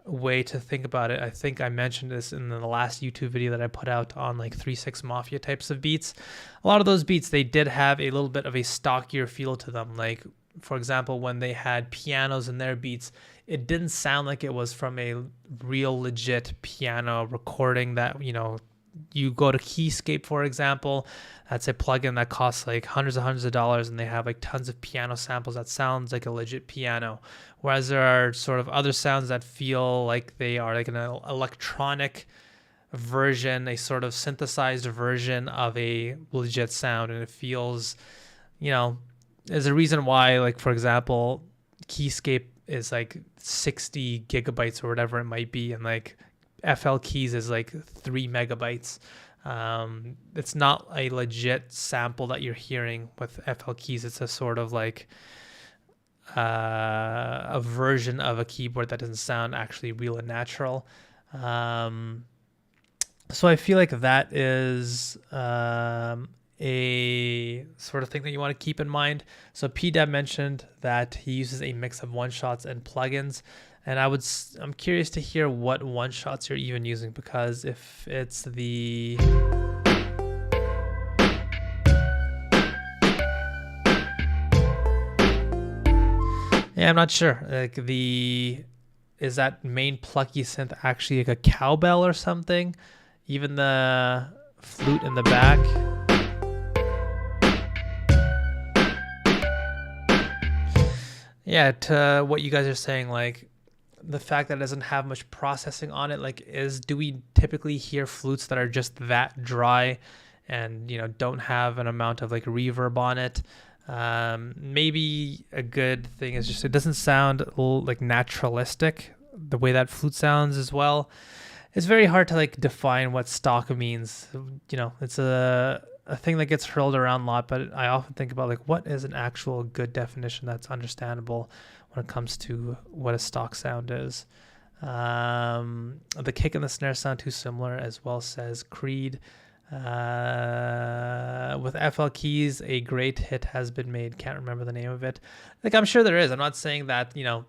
way to think about it, I think I mentioned this in the last YouTube video that I put out on like 3-6 Mafia types of beats. A lot of those beats, they did have a little bit of a stockier feel to them. Like, for example, when they had pianos in their beats, it didn't sound like it was from a real legit piano recording that, you go to Keyscape, for example, that's a plugin that costs like hundreds of dollars, and they have like tons of piano samples that sounds like a legit piano. Whereas there are sort of other sounds that feel like they are like an electronic version, a sort of synthesized version of a legit sound. And it feels, there's a reason why, like, for example, Keyscape is like 60 gigabytes or whatever it might be, and like FL Keys is like 3 megabytes. It's not a legit sample that you're hearing with FL Keys. It's a sort of like a version of a keyboard that doesn't sound actually real and natural. So I feel like that is a sort of thing that you want to keep in mind. So PDEB mentioned that he uses a mix of one-shots and plugins. And I'm curious to hear what one-shots you're even using, because if it's the... Yeah, I'm not sure. Like is that main plucky synth actually like a cowbell or something? Even the flute in the back. Yeah, to what you guys are saying, like the fact that it doesn't have much processing on it, like do we typically hear flutes that are just that dry and, don't have an amount of like reverb on it? Maybe a good thing is just it doesn't sound like naturalistic, the way that flute sounds as well. It's very hard to like define what stock means. You know, it's a thing that gets hurled around a lot, but I often think about like what is an actual good definition that's understandable when it comes to what a stock sound is. The kick and the snare sound too similar as well, says Creed. With FL keys, a great hit has been made. Can't remember the name of it. Like, I'm sure there is. I'm not saying that, you know,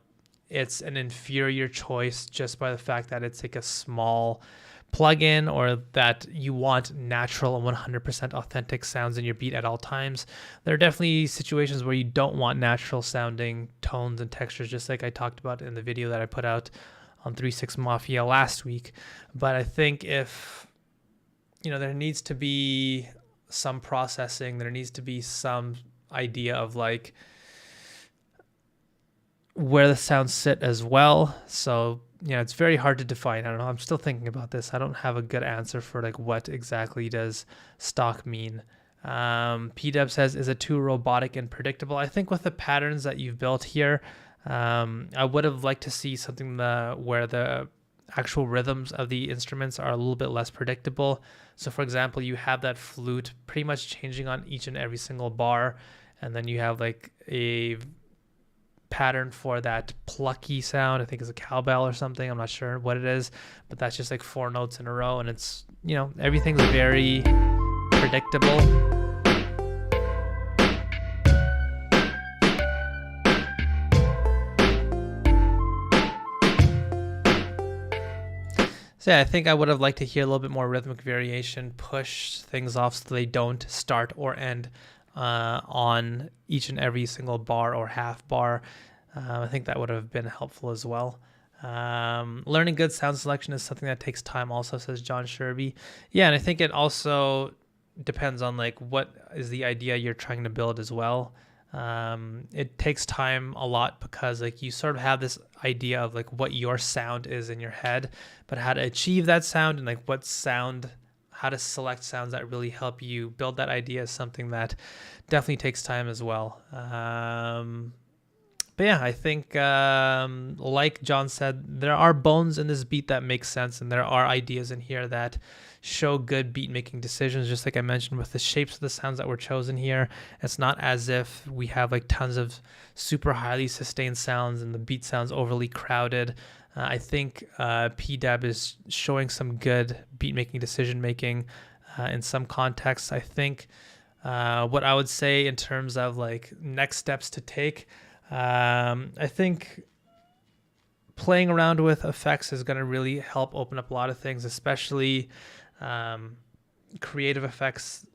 it's an inferior choice just by the fact that it's like a small plugin, or that you want natural and 100% authentic sounds in your beat at all times. There are definitely situations where you don't want natural sounding tones and textures, just like I talked about in the video that I put out on 3-6 Mafia last week. But I think if, you know, there needs to be some processing, there needs to be some idea of like where the sounds sit as well. So, you know, it's very hard to define. I don't know. I'm still thinking about this. I don't have a good answer for like what exactly does stock mean. PW says, is it too robotic and predictable? I think with the patterns that you've built here, I would have liked to see something where the actual rhythms of the instruments are a little bit less predictable. So for example, you have that flute pretty much changing on each and every single bar, and then you have like a pattern for that plucky sound. I think it's a cowbell or something. I'm not sure what it is, but that's just like 4 notes in a row, and it's, you know, everything's very predictable. So yeah, I think I would have liked to hear a little bit more rhythmic variation, push things off so they don't start or end on each and every single bar or half bar. I think that would have been helpful as well. Learning good sound selection is something that takes time also, says John Sherby. Yeah, and I think it also depends on like what is the idea you're trying to build as well. It takes time a lot because like you sort of have this idea of like what your sound is in your head, but how to achieve that sound and like how to select sounds that really help you build that idea is something that definitely takes time as well. But yeah, I think like John said, there are bones in this beat that make sense, and there are ideas in here that show good beat making decisions. Just like I mentioned with the shapes of the sounds that were chosen here, it's not as if we have like tons of super highly sustained sounds and the beat sounds overly crowded. I think PDAB is showing some good beat making decision making in some contexts. I think what I would say in terms of like next steps to take, I think playing around with effects is going to really help open up a lot of things, especially creative effects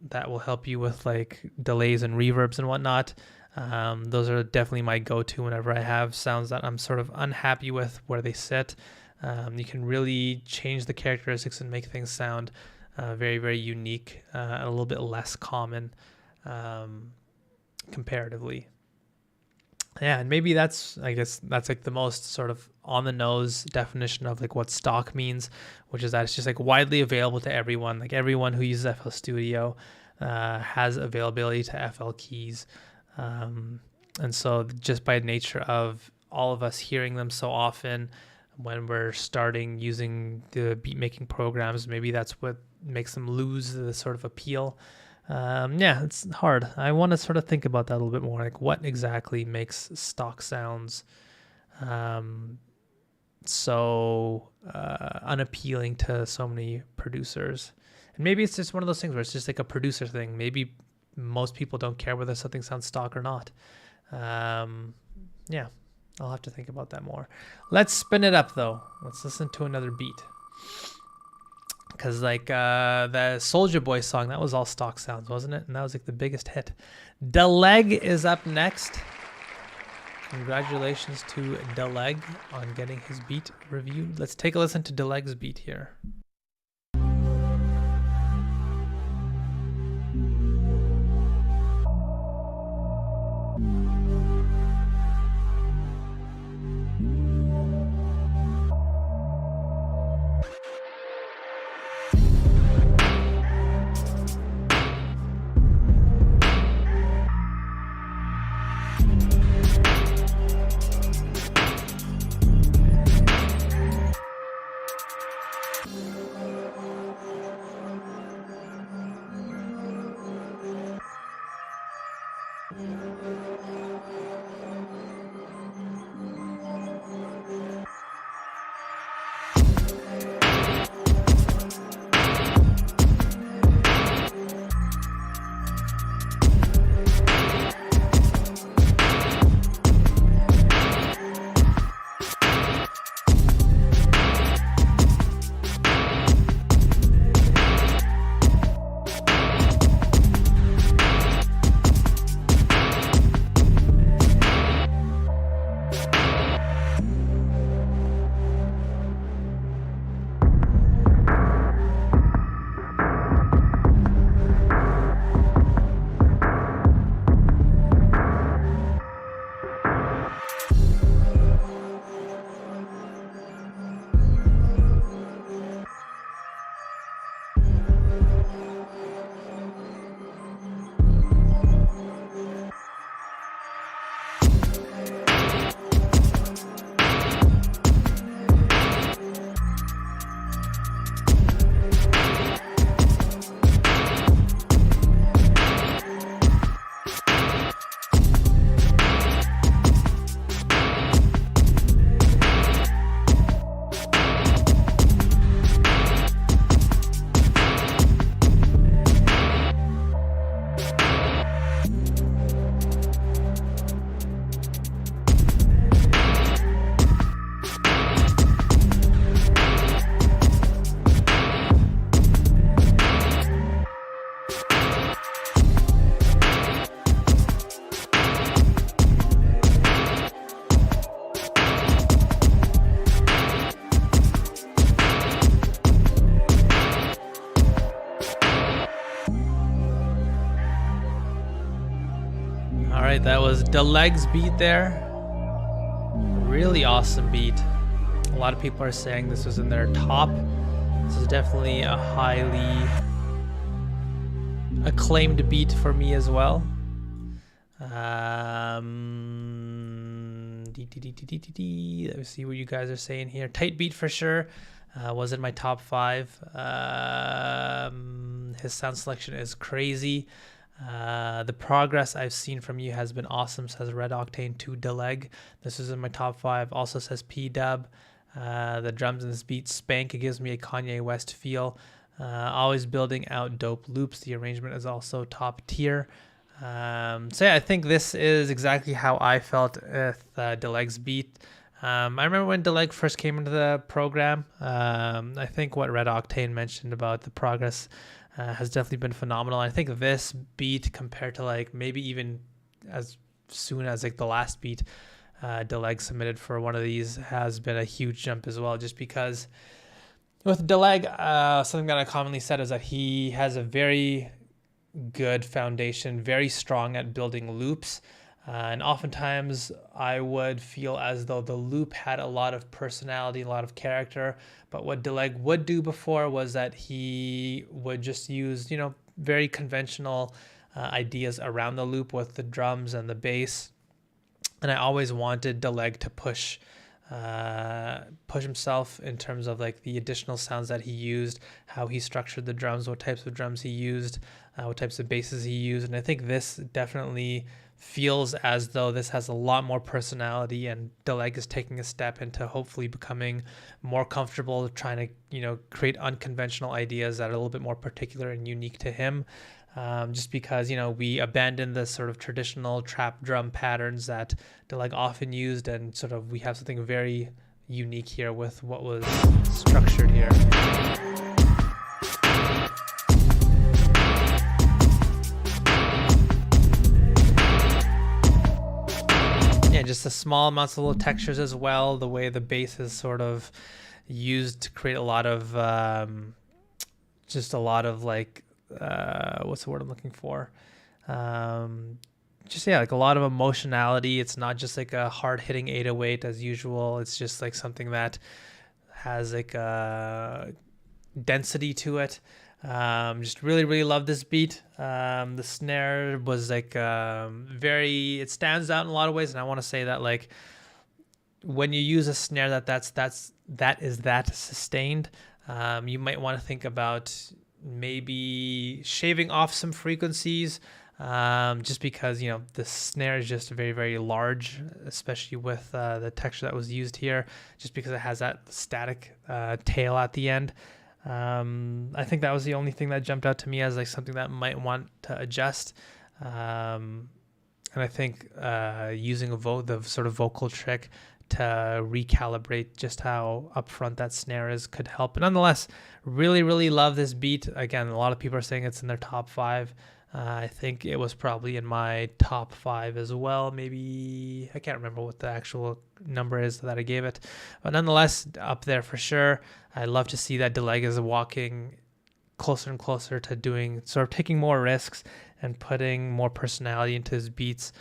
that will help you with like delays and reverbs and whatnot. Those are definitely my go-to whenever I have sounds that I'm sort of unhappy with where they sit. You can really change the characteristics and make things sound very, very unique, a little bit less common comparatively. Yeah, and maybe I guess that's like the most sort of on the nose definition of like what stock means, which is that it's just like widely available to everyone. Like everyone who uses FL Studio has availability to FL keys. And so just by nature of all of us hearing them so often when we're starting using the beat making programs, maybe that's what makes them lose the sort of appeal. Yeah, it's hard. I want to sort of think about that a little bit more, like what exactly makes stock sounds so unappealing to so many producers. And maybe it's just one of those things where it's just like a producer thing. Maybe most people don't care whether something sounds stock or not. Yeah, I'll have to think about that more. Let's spin it up though. Let's listen to another beat. Because like the Soulja Boy song, that was all stock sounds, wasn't it? And that was like the biggest hit. Deleg is up next. Congratulations to Deleg on getting his beat reviewed. Let's take a listen to Deleg's beat here. All right, that was Deleg's beat there. Really awesome beat. A lot of people are saying this was in their top. This is definitely a highly acclaimed beat for me as well. Let me see what you guys are saying here. Tight beat for sure. Was in my top 5. His sound selection is crazy. The progress I've seen from you has been awesome, says Red Octane 2 Deleg. This is in my top 5. Also says P-Dub. The drums in this beat spank. It gives me a Kanye West feel. Always building out dope loops. The arrangement is also top tier. So yeah, I think this is exactly how I felt with Deleg's beat. I remember when Deleg first came into the program. I think what Red Octane mentioned about the progress has definitely been phenomenal. I think this beat compared to like maybe even as soon as like the last beat Deleg submitted for one of these has been a huge jump as well, just because with Deleg, something that I commonly said is that he has a very good foundation, very strong at building loops. And oftentimes I would feel as though the loop had a lot of personality, a lot of character. But what Deleg would do before was that he would just use, you know, very conventional ideas around the loop with the drums and the bass. And I always wanted Deleg to push himself in terms of like the additional sounds that he used, how he structured the drums, what types of drums he used, what types of basses he used. And I think this definitely feels as though this has a lot more personality, and Deleg is taking a step into hopefully becoming more comfortable trying to, you know, create unconventional ideas that are a little bit more particular and unique to him. Just because, you know, we abandoned the sort of traditional trap drum patterns that Deleg often used, and sort of we have something very unique here with what was structured here. Yeah, just the small amounts of little textures as well. The way the bass is sort of used to create a lot of, just a lot of like, what's the word I'm looking for? Just, yeah, like a lot of emotionality. It's not just like a hard hitting 808 as usual. It's just like something that has like a density to it. Just really love this beat. The snare was like it stands out in a lot of ways, and I want to say that like when you use a snare that is sustained, you might want to think about maybe shaving off some frequencies, just because, you know, the snare is just very, very large, especially with the texture that was used here, just because it has that static tail at the end. I think that was the only thing that jumped out to me as like something that might want to adjust. And I think using the sort of vocal trick to recalibrate just how upfront that snare is could help. But nonetheless, really, really love this beat. Again, a lot of people are saying it's in their top 5. I think it was probably in my top 5 as well. Maybe, I can't remember what the actual number is that I gave it. But nonetheless, up there for sure. I love to see that Deleg is walking closer and closer to doing, sort of taking more risks and putting more personality into his beats.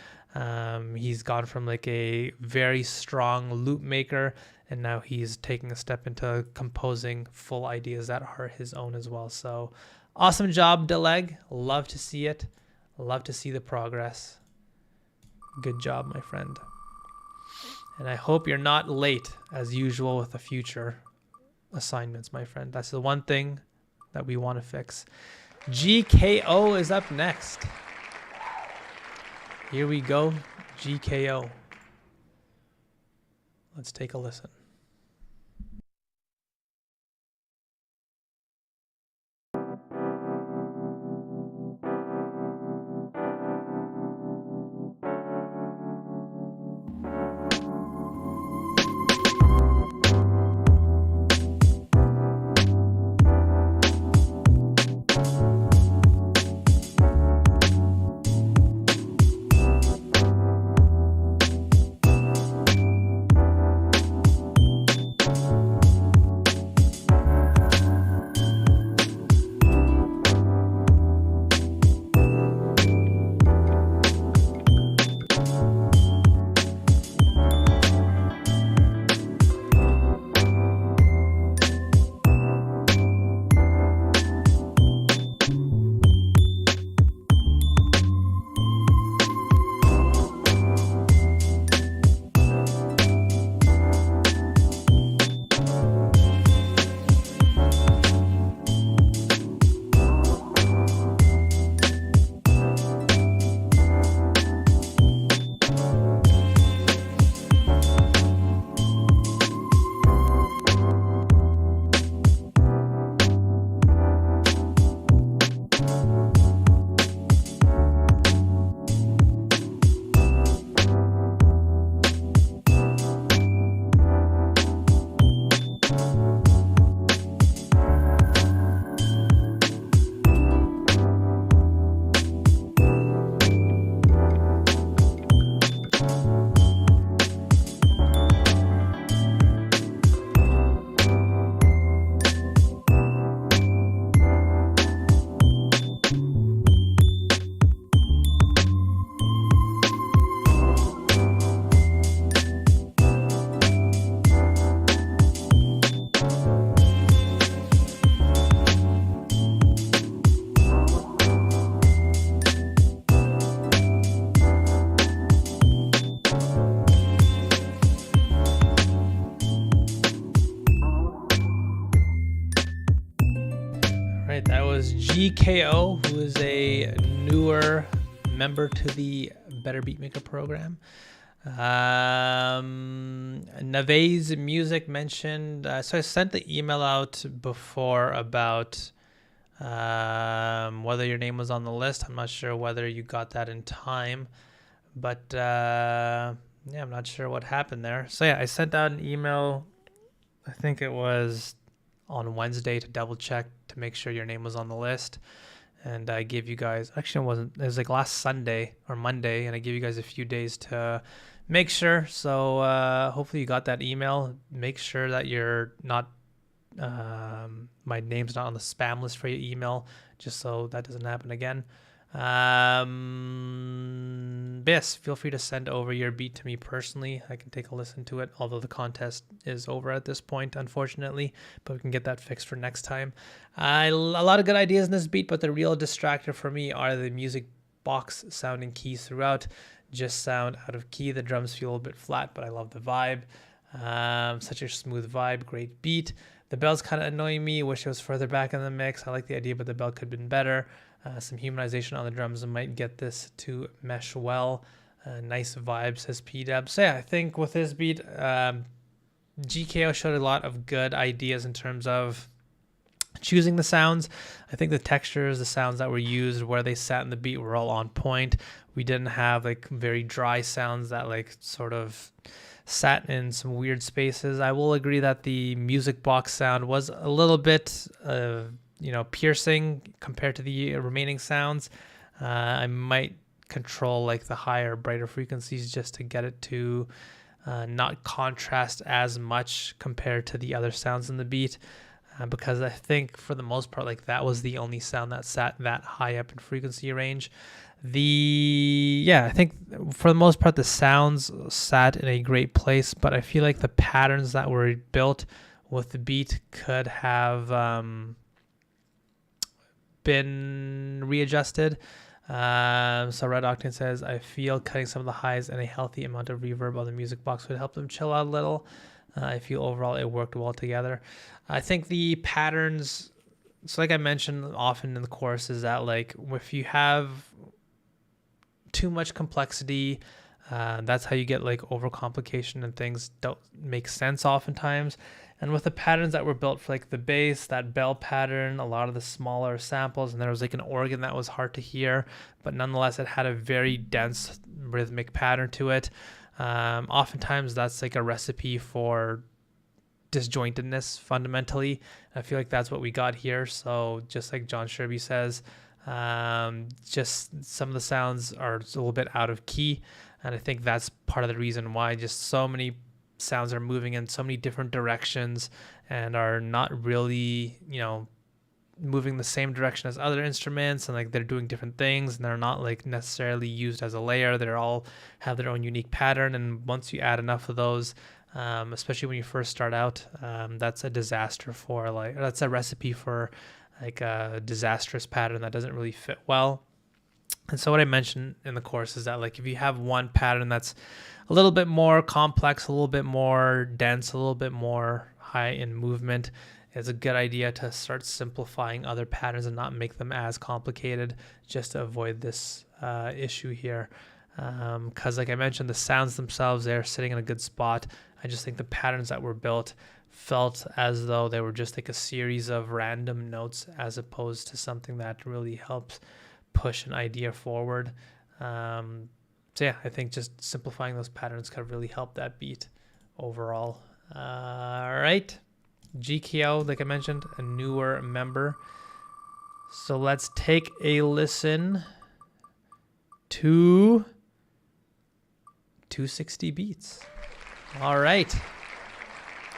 He's gone from like a very strong loop maker, and now he's taking a step into composing full ideas that are his own as well. So awesome job, Deleg. Love to see it. Love to see the progress. Good job, my friend. And I hope you're not late as usual with the future assignments, my friend. That's the one thing that we want to fix. GKO is up next. Here we go, GKO. Let's take a listen. That was GKO, who is a newer member to the Better Beatmaker program. Nave's music mentioned. So I sent the email out before about whether your name was on the list. I'm not sure whether you got that in time, but yeah, I'm not sure what happened there. So yeah, I sent out an email. I think it was on Wednesday to double check to make sure your name was on the list. And I gave you guys, actually it wasn't, it was like last Sunday or Monday, and I gave you guys a few days to make sure. So hopefully you got that email. Make sure that you're not, my name's not on the spam list for your email, just so that doesn't happen again. Yes, feel free to send over your beat to me personally. I can take a listen to it, although the contest is over at this point, unfortunately, but we can get that fixed for next time. A lot of good ideas in this beat, but the real distractor for me are the music box sounding keys throughout. Just sound out of key. The drums feel a bit flat, but I love the vibe. Such a smooth vibe, great beat. The bell's kind of annoying me. Wish it was further back in the mix. I like the idea, but the bell could have been better. Some humanization on the drums might get this to mesh well. Nice vibes, says P-Dub. So yeah, I think with this beat, GKO showed a lot of good ideas in terms of choosing the sounds. I think the textures, the sounds that were used, where they sat in the beat were all on point. We didn't have like very dry sounds that like sort of sat in some weird spaces. I will agree that the music box sound was a little bit piercing compared to the remaining sounds. I might control like the higher, brighter frequencies just to get it to not contrast as much compared to the other sounds in the beat, because I think for the most part, like that was the only sound that sat that high up in frequency range. I think for the most part the sounds sat in a great place, but I feel like the patterns that were built with the beat could have been readjusted. So Red Octane says, I feel cutting some of the highs and a healthy amount of reverb on the music box would help them chill out a little. I feel overall it worked well together. I think the patterns, so like I mentioned often in the course, is that like if you have too much complexity, that's how you get like overcomplication and things don't make sense oftentimes. And with the patterns that were built for like the bass, that bell pattern, a lot of the smaller samples, and there was like an organ that was hard to hear, but nonetheless it had a very dense rhythmic pattern to it. Oftentimes that's like a recipe for disjointedness fundamentally. I feel like that's what we got here. So just like John Sherby says, just some of the sounds are a little bit out of key, and I think that's part of the reason why just so many sounds are moving in so many different directions and are not really, moving the same direction as other instruments, and like they're doing different things and they're not like necessarily used as a layer. They're all have their own unique pattern, and once you add enough of those, especially when you first start out, that's a disaster for that's a recipe for like a disastrous pattern that doesn't really fit well. And so what I mentioned in the course is that like if you have one pattern that's a little bit more complex, a little bit more dense, a little bit more high in movement, it's a good idea to start simplifying other patterns and not make them as complicated, just to avoid this issue here. Because like I mentioned, the sounds themselves, they're sitting in a good spot. I just think the patterns that were built felt as though they were just like a series of random notes as opposed to something that really helps push an idea forward. So yeah, I think just simplifying those patterns could really help that beat overall. All right, GKO, like I mentioned, a newer member. So let's take a listen to 260 beats. All right,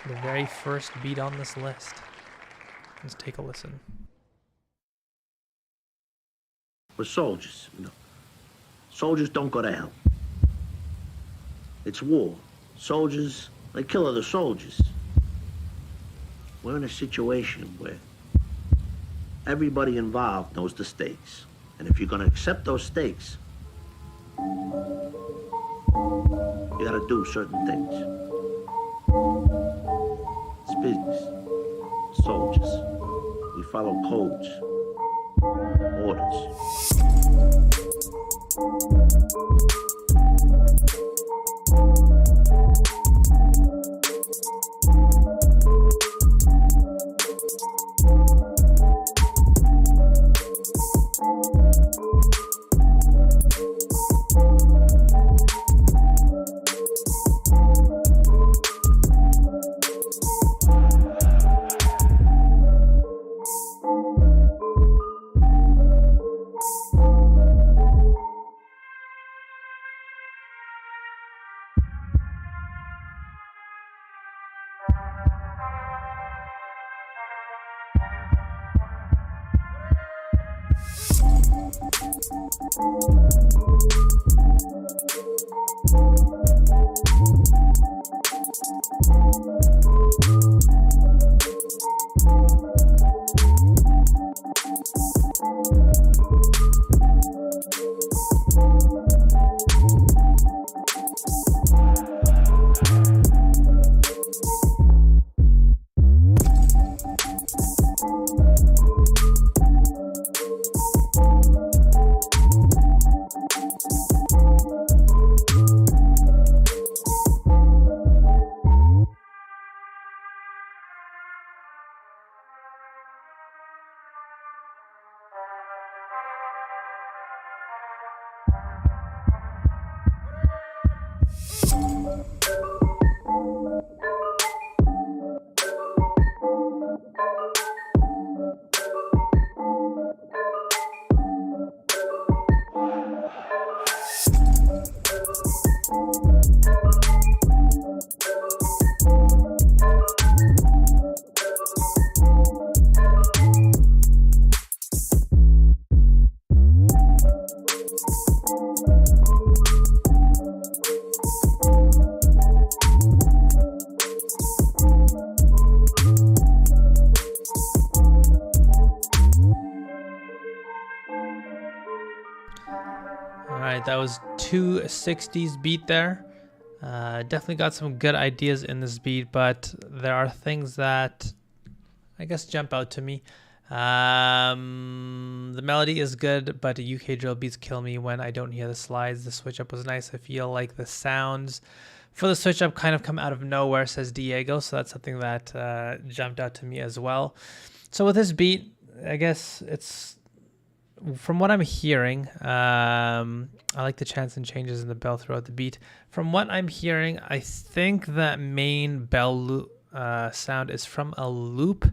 the very first beat on this list. Let's take a listen.
We're soldiers, Soldiers don't go to hell. It's war. Soldiers, they kill other soldiers. We're in a situation where everybody involved knows the stakes. And if you're gonna accept those stakes, you gotta do certain things. It's business. Soldiers. We follow codes, orders.
All right, that was 260s beat there. Definitely got some good ideas in this beat, but there are things that I guess jump out to me. The melody is good, but the UK drill beats kill me when I don't hear the slides. The switch up was nice. I feel like the sounds for the switch up kind of come out of nowhere, says Diego. So that's something that jumped out to me as well. So with this beat, I guess it's, from what I'm hearing, I like the chants and changes in the bell throughout the beat. From what I'm hearing, I think that main bell sound is from a loop.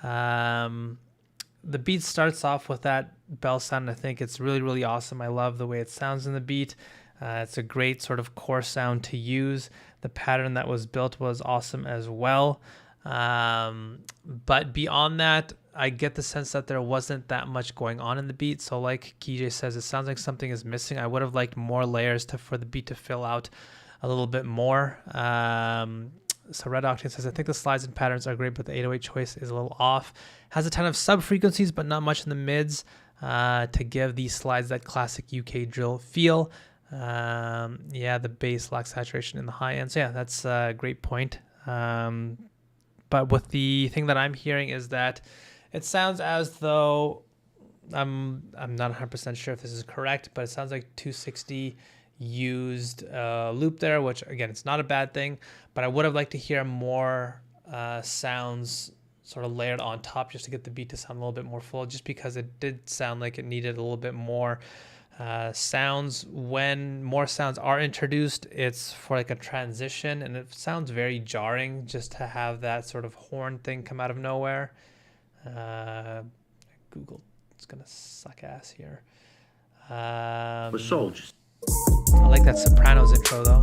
The beat starts off with that bell sound. I think it's really, really awesome. I love the way it sounds in the beat. It's a great sort of core sound to use. The pattern that was built was awesome as well. But beyond that, I get the sense that there wasn't that much going on in the beat. So like KJ says, it sounds like something is missing. I would have liked more layers for the beat to fill out a little bit more. So Red Octane says, I think the slides and patterns are great, but the 808 choice is a little off. Has a ton of sub frequencies, but not much in the mids to give these slides that classic UK drill feel. Yeah, the bass lacks saturation in the high end. So yeah, that's a great point. But with the thing that I'm hearing is that it sounds as though, I'm not 100% sure if this is correct, but it sounds like 260 used loop there, which again, it's not a bad thing, but I would have liked to hear more sounds sort of layered on top just to get the beat to sound a little bit more full, just because it did sound like it needed a little bit more sounds. When more sounds are introduced, it's for like a transition, and it sounds very jarring just to have that sort of horn thing come out of nowhere. Google, it's gonna suck ass here.
For soldiers.
I like that Sopranos intro though.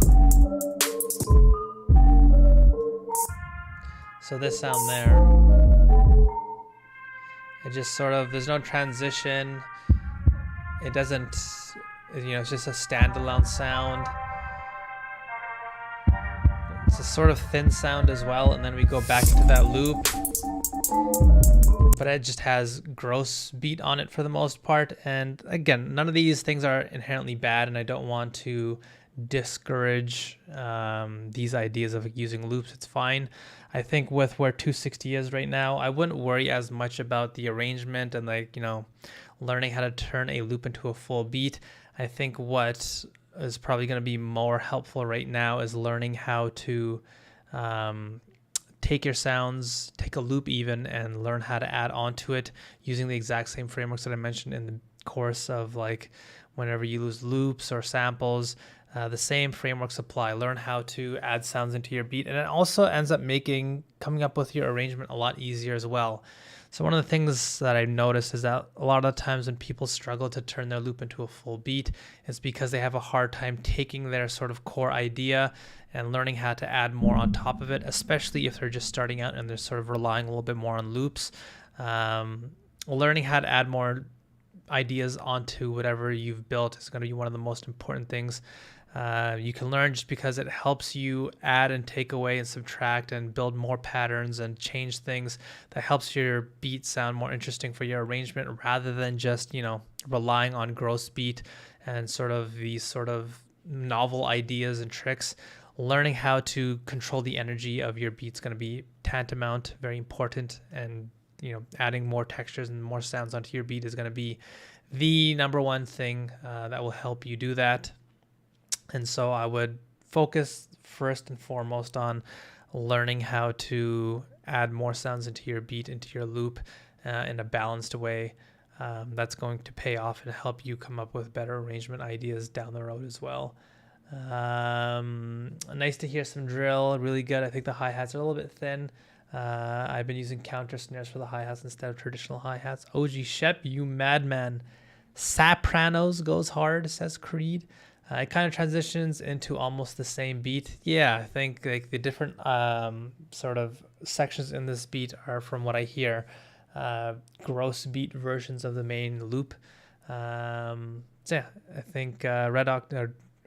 So this sound there, it just sort of, there's no transition. It doesn't, it's just a standalone sound. It's a sort of thin sound as well, and then we go back into that loop. But it just has gross beat on it for the most part. And again, none of these things are inherently bad, and I don't want to discourage these ideas of using loops. It's fine. I think with where 260 is right now, I wouldn't worry as much about the arrangement and learning how to turn a loop into a full beat. I think what is probably going to be more helpful right now is learning how to take your sounds, take a loop even, and learn how to add onto it using the exact same frameworks that I mentioned in the course of whenever you use loops or samples. The same frameworks apply. Learn how to add sounds into your beat, and it also ends up coming up with your arrangement a lot easier as well. So one of the things that I've noticed is that a lot of the times when people struggle to turn their loop into a full beat, it's because they have a hard time taking their sort of core idea and learning how to add more on top of it, especially if they're just starting out and they're sort of relying a little bit more on loops. Learning how to add more ideas onto whatever you've built is going to be one of the most important things you can learn, just because it helps you add and take away and subtract and build more patterns and change things that helps your beat sound more interesting for your arrangement, rather than just relying on gross beat and sort of these sort of novel ideas and tricks. Learning how to control the energy of your beat is going to be tantamount, very important, and adding more textures and more sounds onto your beat is going to be the number one thing that will help you do that. And so I would focus first and foremost on learning how to add more sounds into your beat, into your loop in a balanced way. That's going to pay off and help you come up with better arrangement ideas down the road as well. Nice to hear some drill, really good. I think the hi-hats are a little bit thin. I've been using counter snares for the hi-hats instead of traditional hi-hats. OG Shep, you madman. Sopranos goes hard, says Creed. It kind of transitions into almost the same beat. Yeah, I think like the different sort of sections in this beat are, from what I hear, gross beat versions of the main loop. So yeah, I think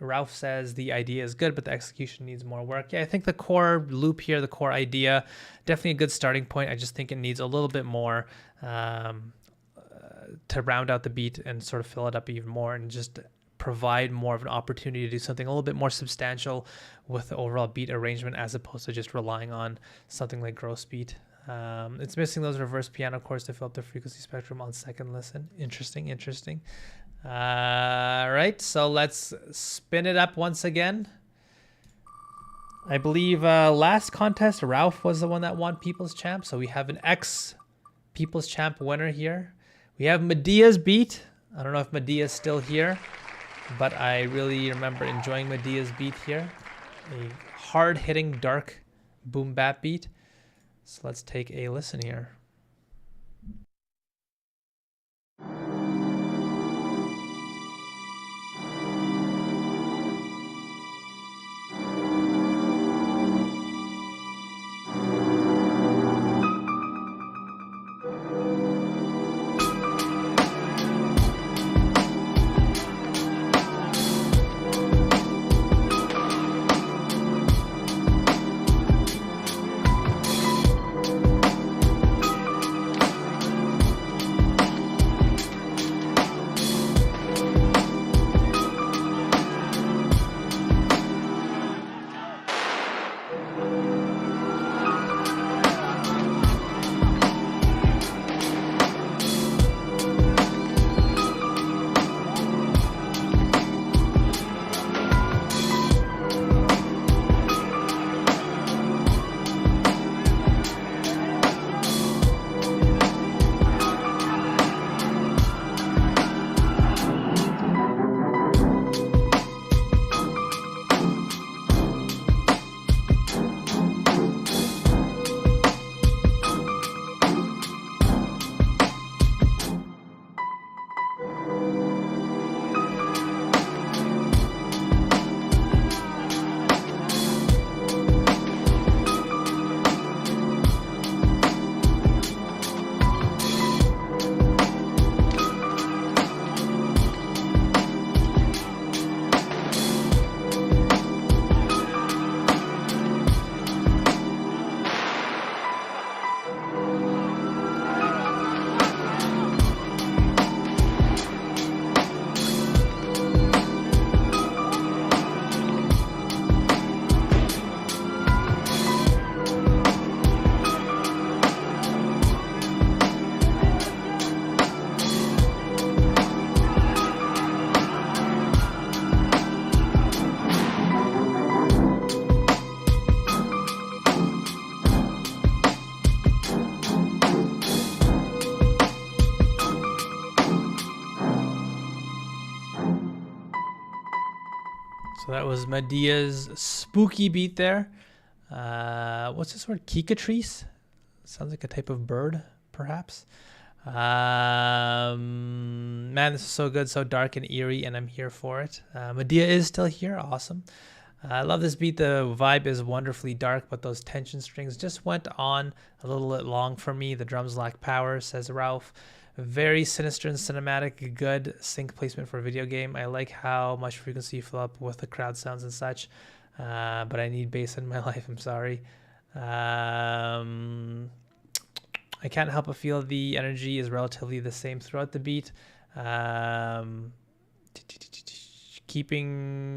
Ralph says the idea is good, but the execution needs more work. Yeah, I think the core loop here, the core idea, definitely a good starting point. I just think it needs a little bit more to round out the beat and sort of fill it up even more and just provide more of an opportunity to do something a little bit more substantial with the overall beat arrangement as opposed to just relying on something like gross beat. It's missing those reverse piano chords to fill up the frequency spectrum on second listen. Interesting. Right, so let's spin it up once again. I believe last contest, Ralph was the one that won People's Champ, so we have an ex-People's Champ winner here. We have Medea's beat. I don't know if Medea's still here, but I really remember enjoying Medea's beat here. A hard-hitting, dark boom bap beat. So let's take a listen here. So that was Medea's spooky beat there. What's this word? Kikatrice? Sounds like a type of bird, perhaps. Man, this is so good, so dark and eerie, and I'm here for it. Medea is still here. Awesome. I love this beat. The vibe is wonderfully dark, but those tension strings just went on a little bit long for me. The drums lack power, says Ralph. Very sinister and cinematic, good sync placement for a video game. I like how much frequency fill up with the crowd sounds and such, but I need bass in my life. I'm sorry. I can't help but feel the energy is relatively the same throughout the beat.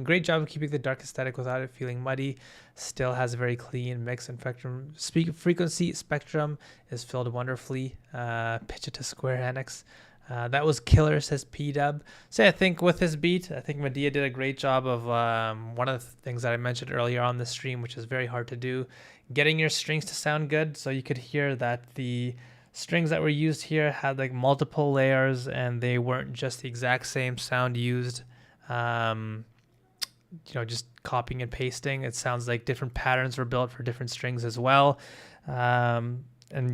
Great job of keeping the dark aesthetic without it feeling muddy. Still has a very clean mix and spectrum. Frequency spectrum is filled wonderfully. Pitch it to square annex. That was killer, says P-Dub. So I think with this beat, I think Medea did a great job of one of the things that I mentioned earlier on the stream, which is very hard to do, getting your strings to sound good. So you could hear that the strings that were used here had like multiple layers and they weren't just the exact same sound used just copying and pasting. It sounds like different patterns were built for different strings as well. And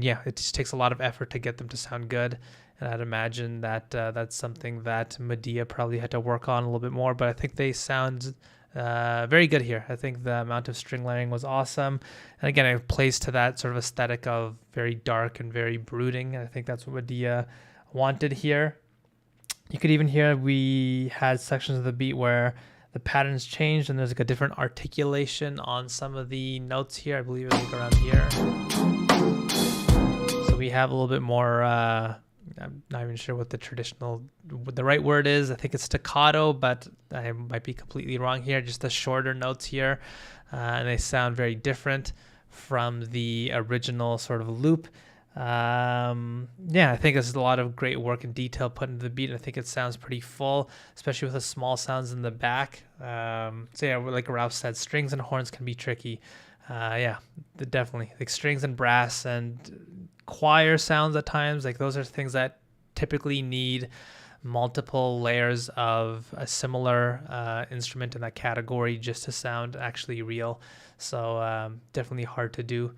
yeah, it just takes a lot of effort to get them to sound good. And I'd imagine that that's something that Medea probably had to work on a little bit more, but I think they sound very good here. I think the amount of string layering was awesome. And again, it plays to that sort of aesthetic of very dark and very brooding. I think that's what Medea wanted here. You could even hear we had sections of the beat where the patterns changed and there's like a different articulation on some of the notes here. I believe it was like around here. So we have a little bit more, I'm not even sure what the right word is. I think it's staccato, but I might be completely wrong here. Just the shorter notes here, and they sound very different from the original sort of loop. Yeah, I think there's a lot of great work and detail put into the beat, and I think it sounds pretty full, especially with the small sounds in the back. So yeah, like Ralph said, strings and horns can be tricky. Yeah, definitely. Like strings and brass and choir sounds at times, like those are things that typically need multiple layers of a similar instrument in that category just to sound actually real. So definitely hard to do.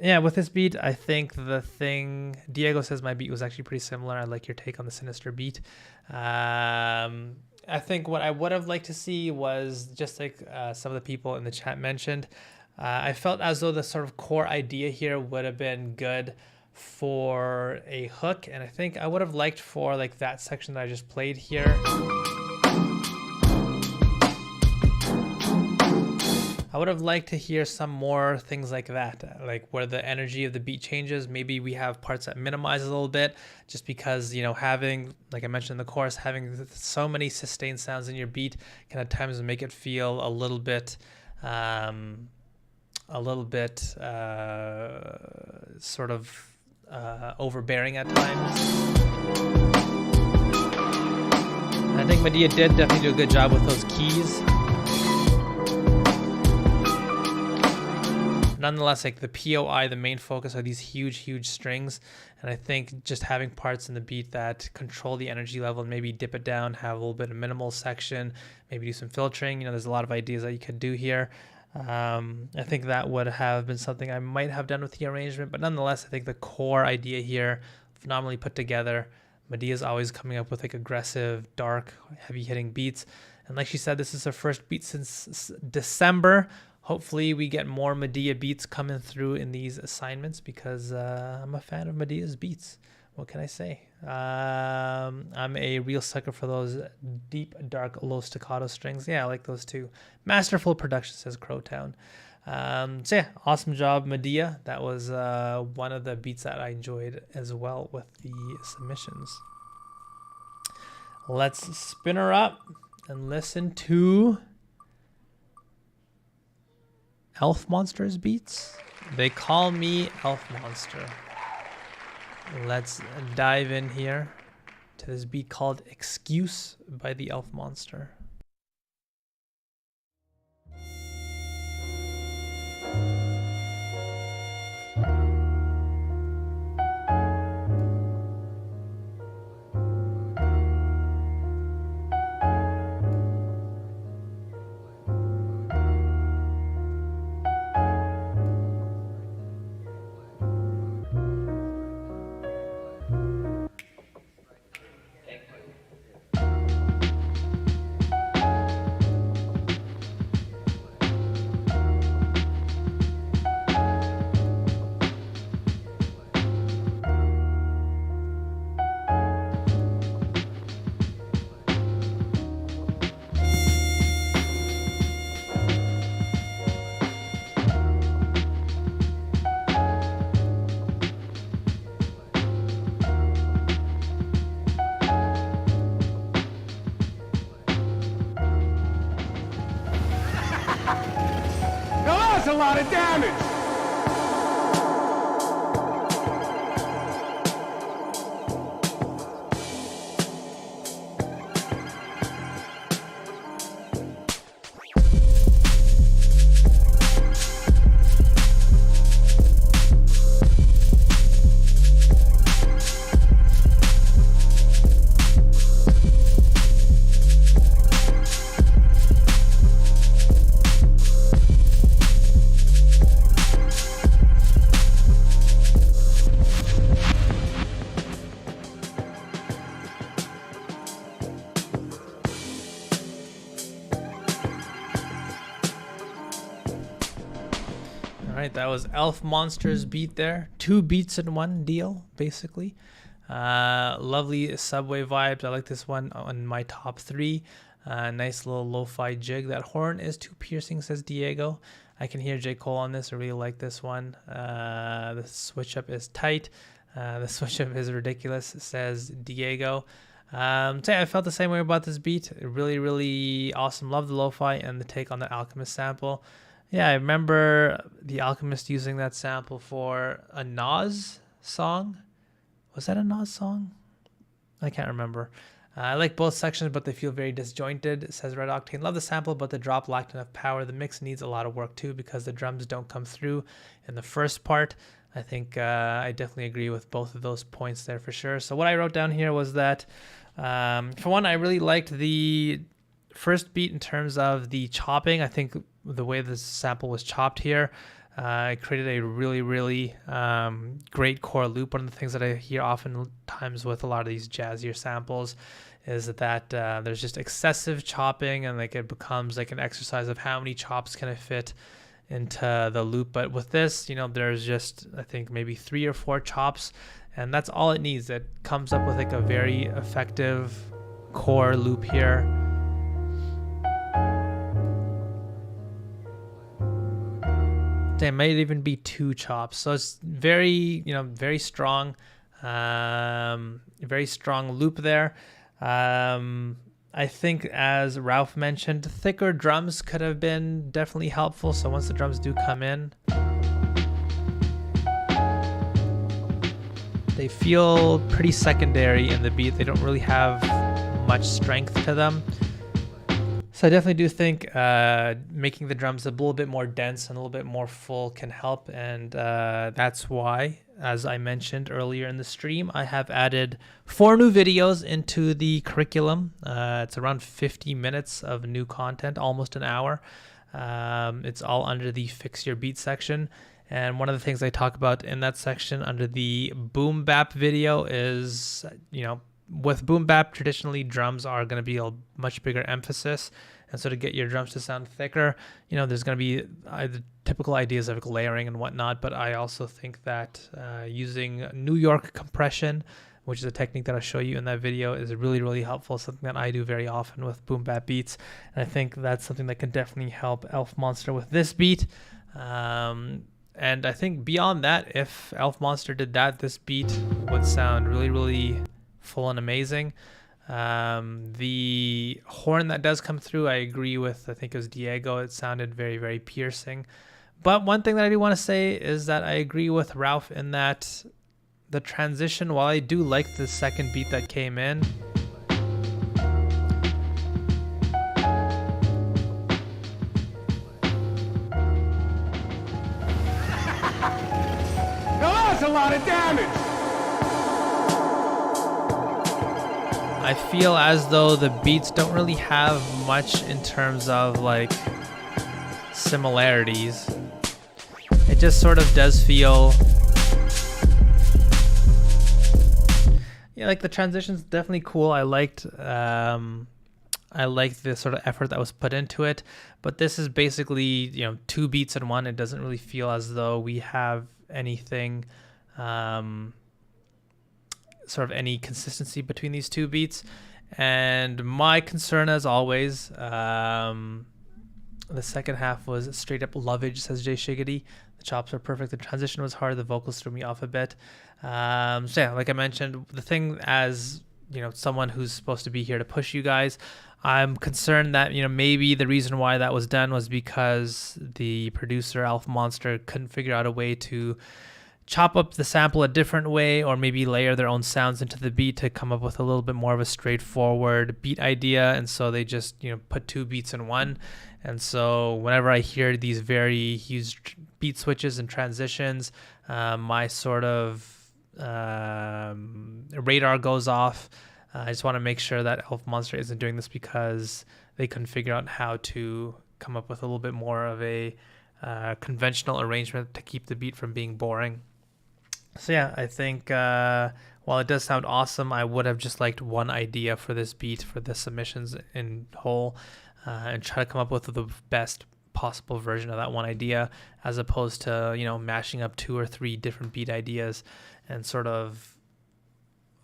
Yeah, with this beat, I think Diego says my beat was actually pretty similar. I like your take on the Sinister beat. I think what I would have liked to see was just like some of the people in the chat mentioned, I felt as though the sort of core idea here would have been good for a hook. And I think I would have liked for like that section that I just played here. I would have liked to hear some more things like that, like where the energy of the beat changes. Maybe we have parts that minimize a little bit, just because, having, like I mentioned in the chorus, having so many sustained sounds in your beat can at times make it feel a little bit sort of overbearing at times. And I think Medea did definitely do a good job with those keys. Nonetheless, like the POI, the main focus are these huge strings, and I think just having parts in the beat that control the energy level and maybe dip it down, have a little bit of minimal section, maybe do some filtering. There's a lot of ideas that you could do here. I think that would have been something I might have done with the arrangement, but nonetheless, I think the core idea here, phenomenally put together. Medea's always coming up with like aggressive, dark, heavy hitting beats, and like she said, this is her first beat since December. Hopefully we get more Medea beats coming through in these assignments, because I'm a fan of Medea's beats. What can I say? I'm a real sucker for those deep, dark, low staccato strings. Yeah, I like those too. Masterful production, says Crowtown. So yeah, awesome job, Medea. That was one of the beats that I enjoyed as well with the submissions. Let's spin her up and listen to Elf Monster's beats. They call me Elf Monster. Let's dive in here to this beat called Excuse by the Elf Monster.
That's a lot of damage.
right, that was Elf Monster's beat there. 2 beats in one deal, basically. Lovely subway vibes. I like this one on my top 3. Nice little lo-fi jig. That horn is too piercing, says Diego. I can hear J. Cole on this. I really like this one. The switch up is tight. The switch up is ridiculous, says Diego. So yeah, I felt the same way about this beat. Really, really awesome. Love the lo-fi and the take on the Alchemist sample. Yeah, I remember the Alchemist using that sample for a Nas song. Was that a Nas song? I can't remember. I like both sections, but they feel very disjointed, says Red Octane. Love the sample, but the drop lacked enough power. The mix needs a lot of work too because the drums don't come through in the first part. I think I definitely agree with both of those points there for sure. So what I wrote down here was that, for one, I really liked the first beat in terms of the chopping. I think the way the sample was chopped here, it created a really, really great core loop. One of the things that I hear oftentimes with a lot of these jazzier samples is that there's just excessive chopping, and like it becomes like an exercise of how many chops can I fit into the loop. But with this, you know, there's just, I think, maybe 3 or 4 chops, and that's all it needs. It comes up with like a very effective core loop here. It might even be 2 chops, so it's very, you know, very strong loop there. I think, as Ralph mentioned, thicker drums could have been definitely helpful. So once the drums do come in, they feel pretty secondary in the beat. They don't really have much strength to them. So I definitely do think making the drums a little bit more dense and a little bit more full can help. And that's why, as I mentioned earlier in the stream, I have added 4 new videos into the curriculum. It's around 50 minutes of new content, almost an hour. It's all under the Fix Your Beat section. And one of the things I talk about in that section under the boom bap video is, you know, with boom bap, traditionally drums are going to be a much bigger emphasis, and so to get your drums to sound thicker, you know, there's going to be the typical ideas of layering and whatnot. But I also think that using New York compression, which is a technique that I'll show you in that video, is really, really helpful. Something that I do very often with boom bap beats, and I think that's something that can definitely help Elf Monster with this beat. And I think beyond that, if Elf Monster did that, this beat would sound really, really full and amazing. The horn that does come through, I agree with, I think it was Diego, it sounded very, very piercing. But one thing that I do want to say is that I agree with Ralph in that the transition, while I do like the second beat that came in,
now that's a lot of damage.
I feel as though the beats don't really have much in terms of like similarities. It just sort of does feel, yeah, like the transition's definitely cool. I liked the sort of effort that was put into it, but this is basically, you know, 2 beats in one. It doesn't really feel as though we have anything sort of any consistency between these 2 beats. And my concern, as always, the second half was straight up lovage, says Jay Shiggity. The chops are perfect, the transition was hard, the vocals threw me off a bit. So yeah, like I mentioned, the thing, as you know, someone who's supposed to be here to push you guys, I'm concerned that, you know, maybe the reason why that was done was because the producer Elf Monster couldn't figure out a way to chop up the sample a different way, or maybe layer their own sounds into the beat to come up with a little bit more of a straightforward beat idea. And so they just, you know, put 2 beats in one. And so whenever I hear these very huge beat switches and transitions, my sort of radar goes off. I just want to make sure that Elf Monster isn't doing this because they couldn't figure out how to come up with a little bit more of a conventional arrangement to keep the beat from being boring. So yeah, I think while it does sound awesome, I would have just liked one idea for this beat, for the submissions in whole, and try to come up with the best possible version of that one idea, as opposed to, you know, mashing up 2 or 3 different beat ideas and sort of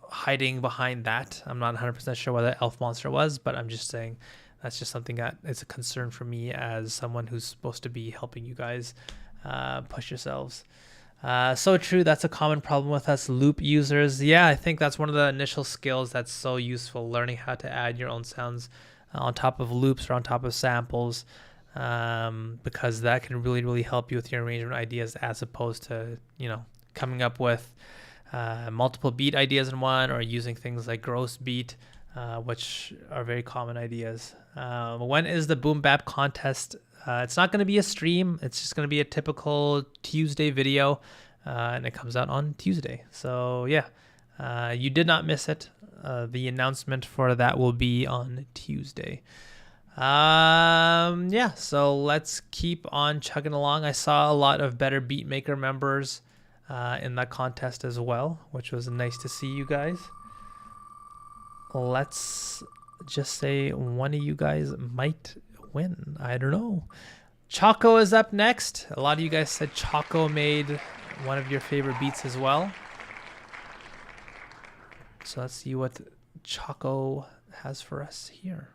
hiding behind that. I'm not 100% sure what that elf monster was, but I'm just saying that's just something that is a concern for me as someone who's supposed to be helping you guys push yourselves. So true. That's a common problem with us loop users. Yeah, I think that's one of the initial skills that's so useful, learning how to add your own sounds on top of loops or on top of samples, because that can really, really help you with your arrangement ideas, as opposed to, you know, coming up with multiple beat ideas in one, or using things like gross beat, which are very common ideas. When is the Boom Bap contest? It's not going to be a stream. It's just going to be a typical Tuesday video, and it comes out on Tuesday. So yeah, you did not miss it. The announcement for that will be on Tuesday. Yeah, so let's keep on chugging along. I saw a lot of Better Beatmaker members in that contest as well, which was nice to see you guys. Let's just say one of you guys might win. I don't know. Choco is up next. A lot of you guys said Choco made one of your favorite beats as well. So let's see what Choco has for us here.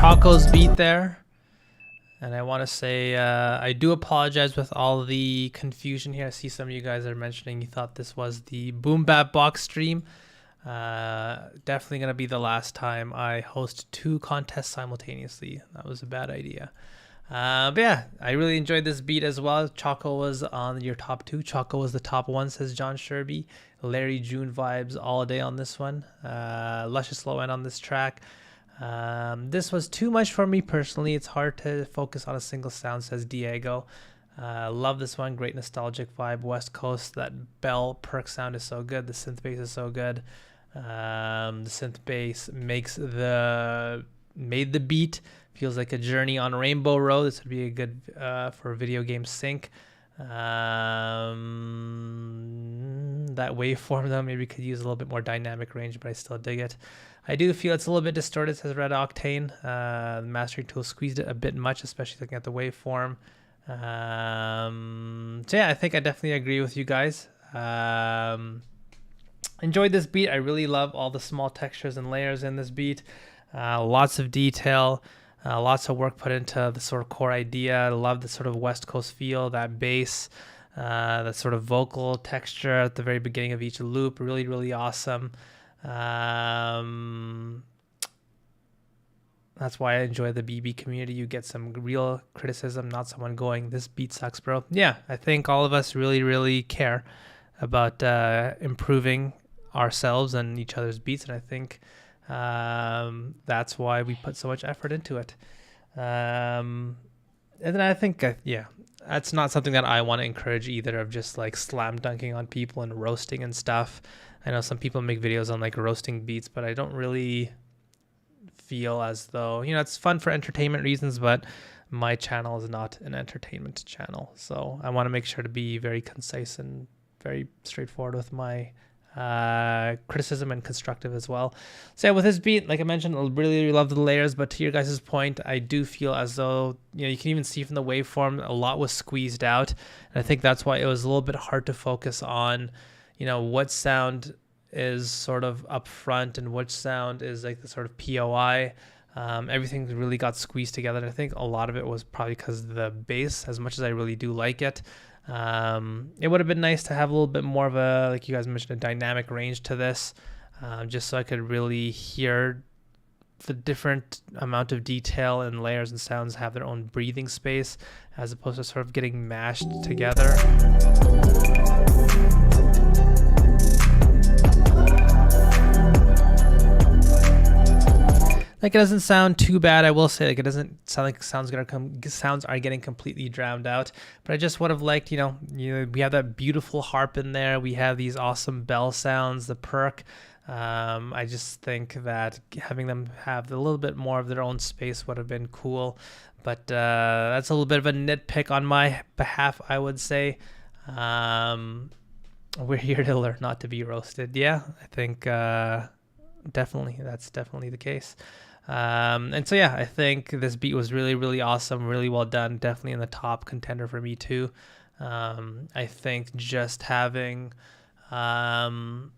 Choco's beat there. And I want to say I do apologize with all the confusion here. I see some of you guys are mentioning you thought this was the Boom Bap Box stream. Definitely going to be the last time I host 2 contests simultaneously. That was a bad idea. But yeah, I really enjoyed this beat as well. Choco was on your top 2. Choco was the top 1, says John Sherby. Larry June vibes all day on this one. Luscious low end on this track. This was too much for me personally. It's hard to focus on a single sound, says Diego. Love this one. Great nostalgic vibe. West Coast. That bell perk sound is so good. The synth bass is so good. The synth bass made the beat. Feels like a journey on Rainbow Road. This would be a good for a video game sync. That waveform though maybe could use a little bit more dynamic range, but I still dig it. I do feel it's a little bit distorted, says Red Octane. The mastering tool squeezed it a bit much, especially looking at the waveform. So yeah, I think I definitely agree with you guys. Enjoyed this beat. I really love all the small textures and layers in this beat. Lots of detail. Lots of work put into the sort of core idea. I love the sort of West Coast feel, that bass, that sort of vocal texture at the very beginning of each loop. Really, really awesome. That's why I enjoy the BB community. You get some real criticism, not someone going, this beat sucks, bro. Yeah, I think all of us really, really care about improving ourselves and each other's beats. And I think that's why we put so much effort into it. And then I think, yeah, that's not something that I want to encourage either, of just like slam dunking on people and roasting and stuff. I know some people make videos on like roasting beats, but I don't really feel as though, you know, it's fun for entertainment reasons, but my channel is not an entertainment channel. So I want to make sure to be very concise and very straightforward with my criticism and constructive as well. So yeah, with this beat, like I mentioned, I really love the layers, but to your guys' point, I do feel as though, you know, you can even see from the waveform, a lot was squeezed out. And I think that's why it was a little bit hard to focus on, you know, what sound is sort of up front and which sound is like the sort of POI. Everything really got squeezed together. And I think a lot of it was probably because of the bass, as much as I really do like it. It would have been nice to have a little bit more of a, like you guys mentioned, a dynamic range to this, just so I could really hear the different amount of detail and layers and sounds have their own breathing space, as opposed to sort of getting mashed together. Like, it doesn't sound too bad, I will say. Like, it doesn't sound like sounds are getting completely drowned out. But I just would have liked, you know, we have that beautiful harp in there. We have these awesome bell sounds, the perk. I just think that having them have a little bit more of their own space would have been cool. But that's a little bit of a nitpick on my behalf, I would say. We're here to learn, not to be roasted. Yeah, I think definitely, that's definitely the case. And so yeah, I think this beat was really, really awesome, really well done, definitely in the top contender for me too. I think just having an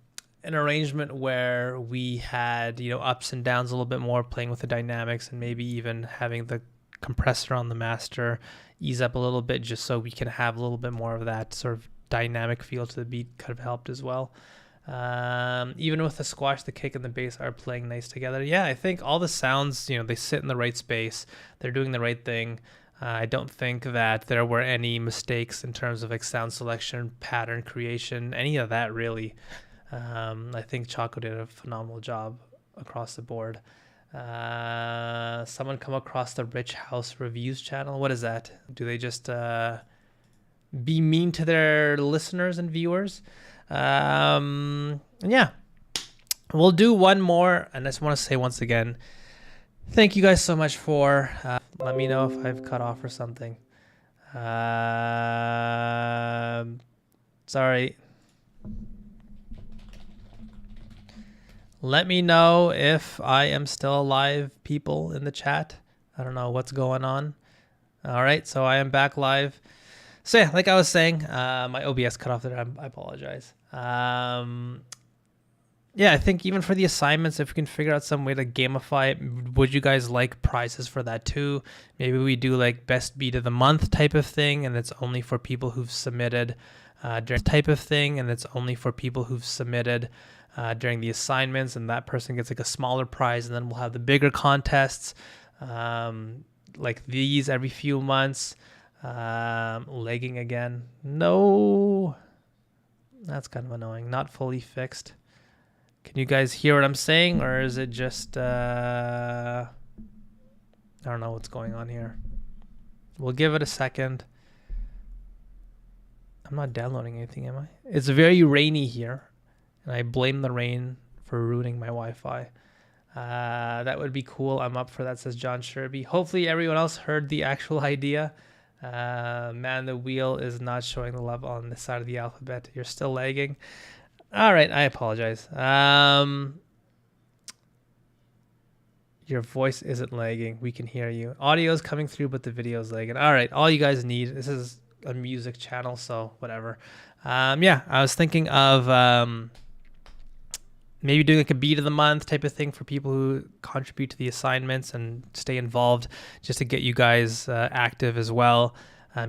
arrangement where we had, you know, ups and downs a little bit more, playing with the dynamics, and maybe even having the compressor on the master ease up a little bit, just so we can have a little bit more of that sort of dynamic feel to the beat, could have helped as well. Even with the squash, the kick and the bass are playing nice together. Yeah, I think all the sounds, you know, they sit in the right space. They're doing the right thing. I don't think that there were any mistakes in terms of like sound selection, pattern creation, any of that really. I think Chaco did a phenomenal job across the board. Someone come across the Rich House Reviews channel. What is that? Do they just be mean to their listeners and viewers? Yeah, we'll do one more, and I just want to say once again, thank you guys so much for let me know if I've cut off or something. Sorry, let me know if I am still alive, people in the chat. I don't know what's going on. All right, so I am back live. So yeah, like I was saying, my OBS cut off there. I apologize. Yeah, I think even for the assignments, if we can figure out some way to gamify it, would you guys like prizes for that too? Maybe we do like best beat of the month type of thing, and it's only for people who've submitted during during the assignments, and that person gets like a smaller prize, and then we'll have the bigger contests like these every few months. Lagging again. No, that's kind of annoying. Not fully fixed. Can you guys hear what I'm saying, or is it just I don't know what's going on here. We'll give it a second. I'm not downloading anything, am I? It's very rainy here, and I blame the rain for ruining my Wi-Fi. That would be cool. I'm up for that, says John Sherby. Hopefully everyone else heard the actual idea. Man, the wheel is not showing the love on this side of the alphabet. You're still lagging. All right, I apologize. Your voice isn't lagging. We can hear you. Audio is coming through, but the video is lagging. All right, all you guys need. This is a music channel, so whatever. Yeah, I was thinking of maybe doing like a beat of the month type of thing for people who contribute to the assignments and stay involved, just to get you guys active as well.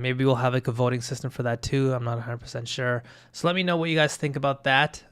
Maybe we'll have like a voting system for that too. I'm not 100% sure. So let me know what you guys think about that.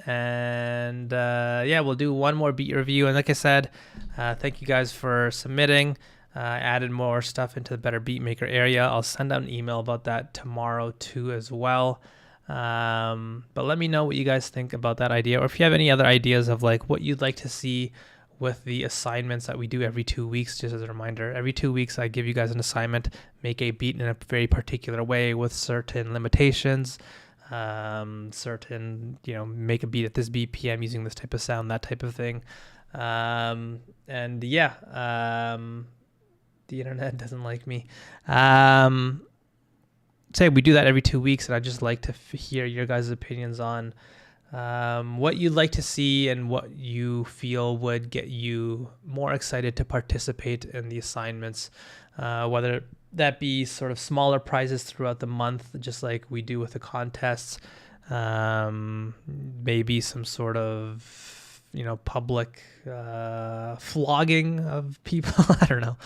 Yeah, we'll do one more beat review. And like I said, thank you guys for submitting. I added more stuff into the Better Beatmaker area. I'll send out an email about that tomorrow too as well. But let me know what you guys think about that idea, or if you have any other ideas of like what you'd like to see with the assignments that we do every 2 weeks. Just as a reminder, every 2 weeks I give you guys an assignment, make a beat in a very particular way with certain limitations, certain, make a beat at this BPM using this type of sound, that type of thing. And yeah, the internet doesn't like me. Say we do that every 2 weeks, and I just like to hear your guys' opinions on what you'd like to see and what you feel would get you more excited to participate in the assignments, whether that be sort of smaller prizes throughout the month, just like we do with the contests, maybe some sort of public flogging of people. I don't know.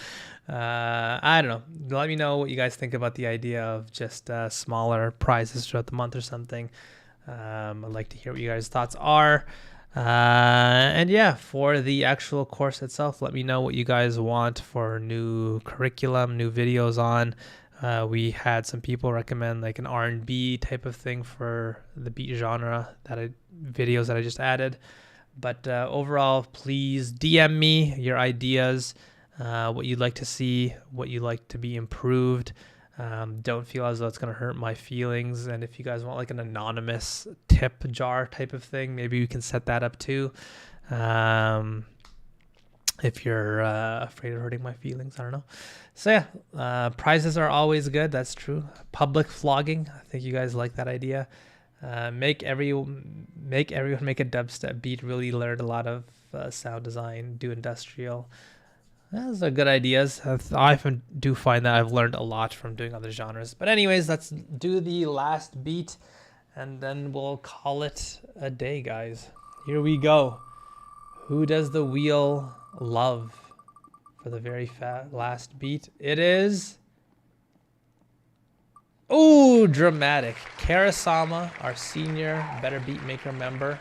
Let me know what you guys think about the idea of just smaller prizes throughout the month or something. I'd like to hear what you guys' thoughts are. And yeah, for the actual course itself, let me know what you guys want for new curriculum, new videos on. We had some people recommend like an R&B type of thing for the beat genre, videos that I just added. But overall, please DM me your ideas, what you'd like to see, what you'd like to be improved. Don't feel as though it's going to hurt my feelings. And if you guys want like an anonymous tip jar type of thing, maybe we can set that up too. If you're afraid of hurting my feelings, I don't know. So yeah, prizes are always good. That's true. Public flogging. I think you guys like that idea. Make everyone make a dubstep beat. Really learn a lot of sound design. Do industrial. Those are good ideas. I often do find that I've learned a lot from doing other genres. But anyways, let's do the last beat, and then we'll call it a day, guys. Here we go. Who does the wheel love for the very last beat? It is... Oh, dramatic. Karasama, our senior Better Beatmaker member.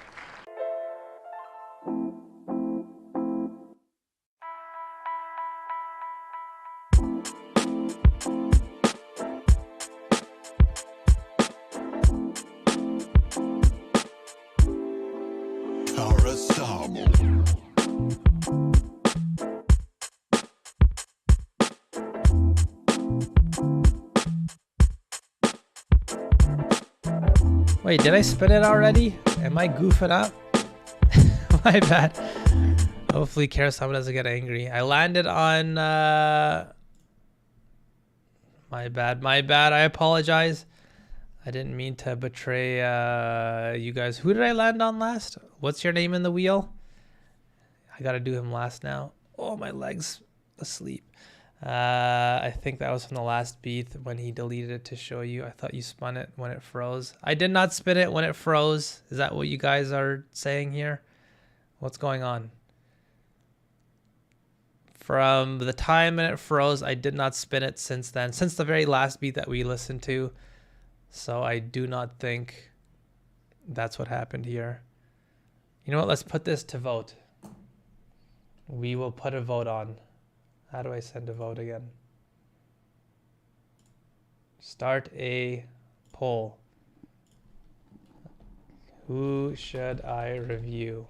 Wait, did I spin it already? Am I goofing up? My bad. Hopefully Karasama doesn't get angry. I landed on... My bad. I apologize. I didn't mean to betray you guys. Who did I land on last? What's your name in the wheel? I gotta do him last now. Oh, my leg's asleep. I think that was from the last beat when he deleted it to show you. I thought you spun it when it froze. I did not spin it when it froze. Is that what you guys are saying here? What's going on? From the time when it froze, I did not spin it since then, since the very last beat that we listened to. So I do not think that's what happened here. You know what? Let's put this to vote. We will put a vote on. How do I send a vote again? Start a poll. Who should I review?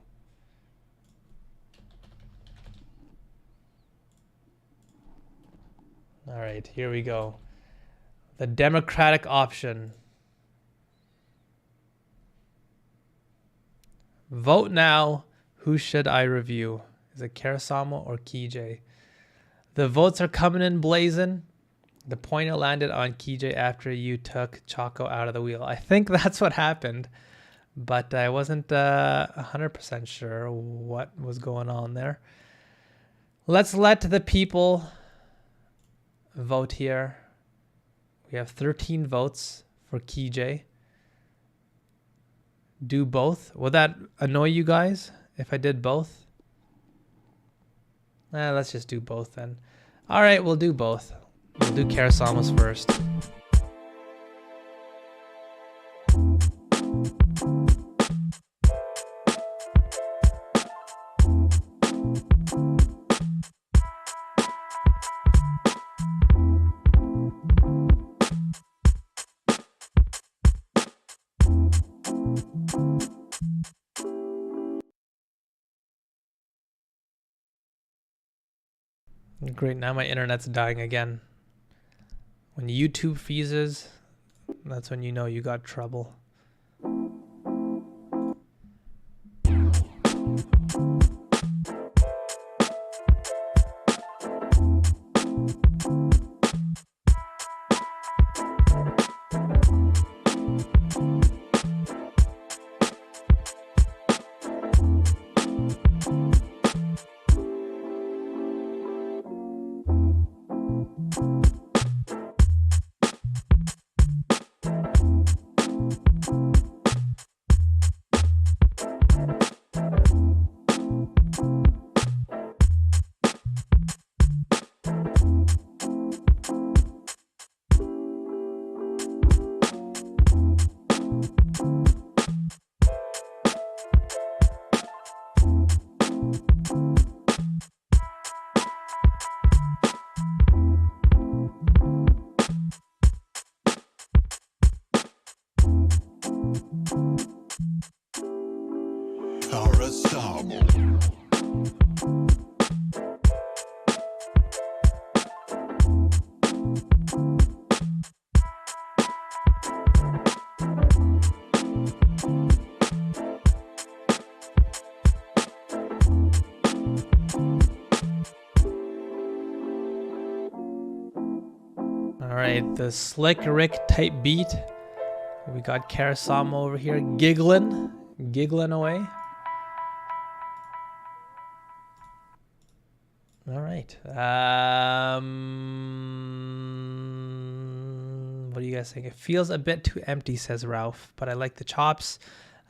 All right, here we go. The Democratic option. Vote now. Who should I review? Is it Karasama or KJ? The votes are coming in blazing. The pointer landed on KJ after you took Choco out of the wheel. I think that's what happened, but I wasn't 100% sure what was going on there. Let's let the people vote here. We have 13 votes for KJ. Do both. Would that annoy you guys if I did both? Let's just do both then. All right, we'll do both. We'll do Karasama's first. Great, now my internet's dying again. When YouTube freezes, that's when you know you got trouble. Alright, the Slick Rick type beat. We got Karasama over here giggling away. Alright. What do you guys think? It feels a bit too empty, says Ralph, but I like the chops.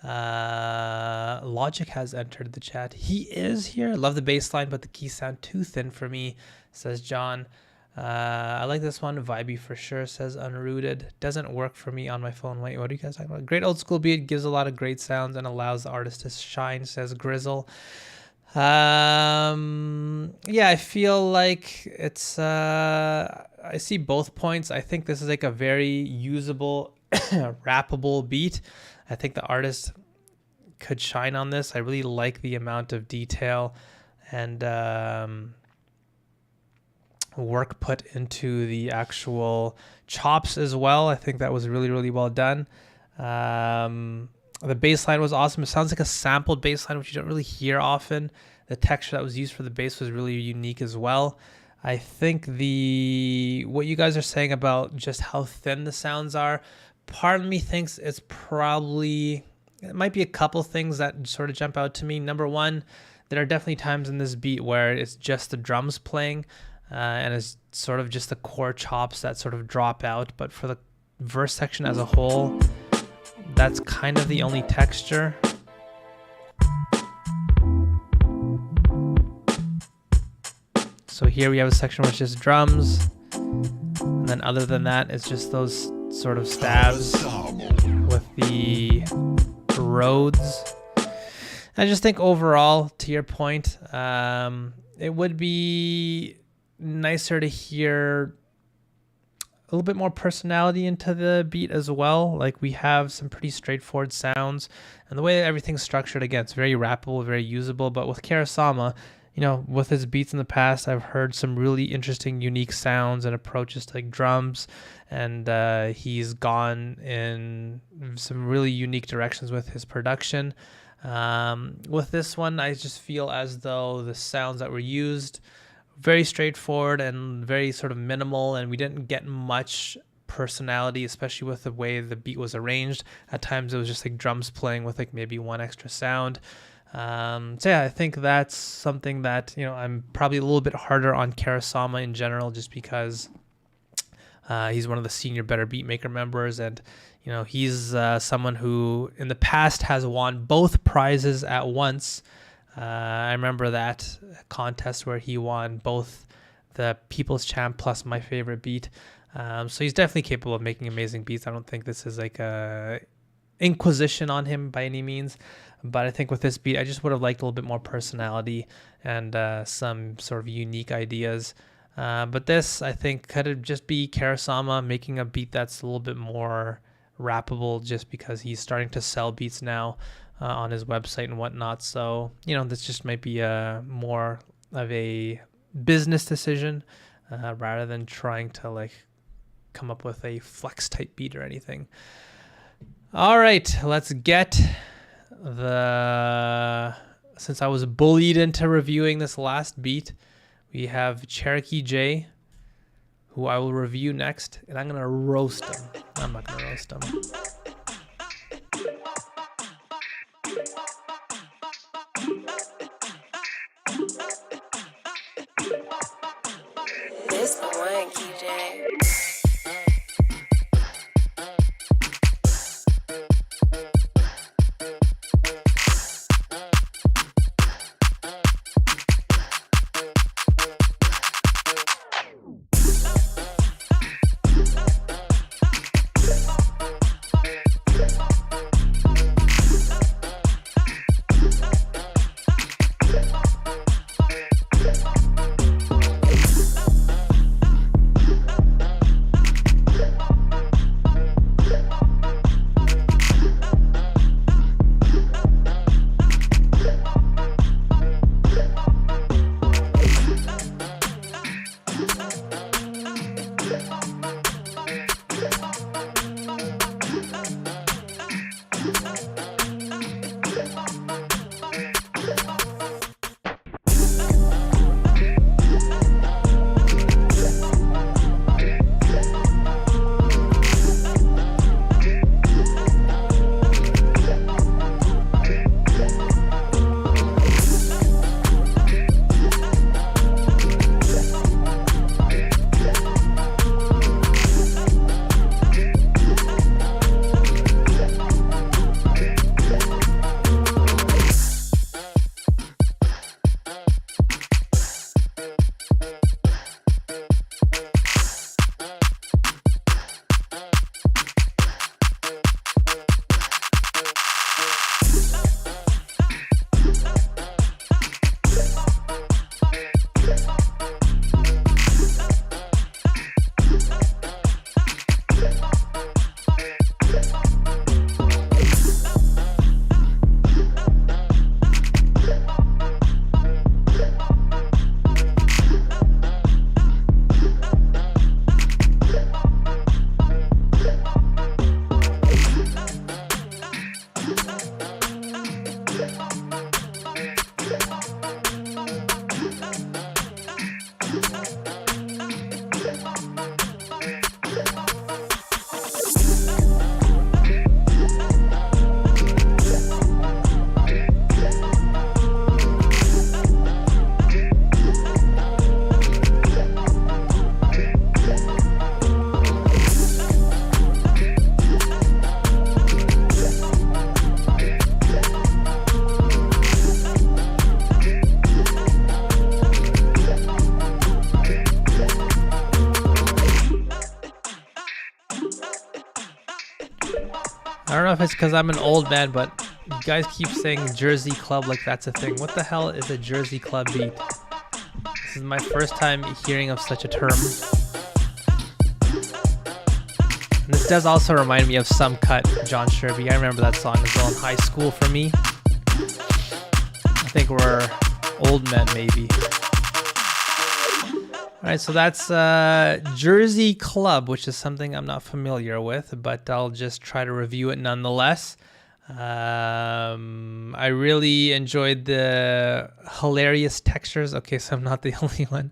Logic has entered the chat. He is here. I love the bass line, but the keys sound too thin for me, says John. I like this one. Vibey for sure, says Unrooted. Doesn't work for me on my phone. Wait, what are you guys talking about? Great old school beat, gives a lot of great sounds and allows the artist to shine, says Grizzle. Yeah, I feel like it's I see both points. I think this is like a very usable rappable beat. I think the artist could shine on this. I really like the amount of detail and work put into the actual chops as well. I think that was really, really well done. The bass line was awesome. It sounds like a sampled bass line, which you don't really hear often. The texture that was used for the bass was really unique as well. I think what you guys are saying about just how thin the sounds are, part of me thinks it might be a couple things that sort of jump out to me. Number one, there are definitely times in this beat where it's just the drums playing and it's sort of just the core chops that sort of drop out. But for the verse section as a whole, that's kind of the only texture. So here we have a section where it's just drums. And then other than that, it's just those sort of stabs with the Rhodes. I just think overall, to your point, it would be nicer to hear little bit more personality into the beat as well. Like we have some pretty straightforward sounds, and the way everything's structured, again, it's very rappable, very usable. But with Karasama, you know, with his beats in the past, I've heard some really interesting, unique sounds and approaches to like drums, and he's gone in some really unique directions with his production. With this one, I just feel as though the sounds that were used very straightforward and very sort of minimal, and we didn't get much personality, especially with the way the beat was arranged. At times it was just like drums playing with like maybe one extra sound. So yeah, I think that's something that, you know, I'm probably a little bit harder on Karasama in general, just because he's one of the senior Better Beatmaker members, and you know, he's someone who in the past has won both prizes at once. I remember that contest where he won both the People's Champ plus My Favorite Beat. So he's definitely capable of making amazing beats. I don't think this is like a inquisition on him by any means, but I think with this beat, I just would have liked a little bit more personality and some sort of unique ideas. But this, I think, could just be Karasama making a beat that's a little bit more rappable, just because he's starting to sell beats now on his website and whatnot. So, you know, this just might be more of a business decision rather than trying to like come up with a flex type beat or anything. All right, let's get since I was bullied into reviewing this last beat, we have Cherokee J, who I will review next, and I'm going to roast him. I'm not going to roast him.
This the one, KJ.
I don't know if it's because I'm an old man, but you guys keep saying Jersey Club like that's a thing. What the hell is a Jersey Club beat? This is my first time hearing of such a term. And this does also remind me of Some Cut, John Sherby. I remember that song as well in high school for me. I think we're old men, maybe. All right, so that's Jersey Club, which is something I'm not familiar with, but I'll just try to review it nonetheless. I really enjoyed the hilarious textures. Okay, so I'm not the only one.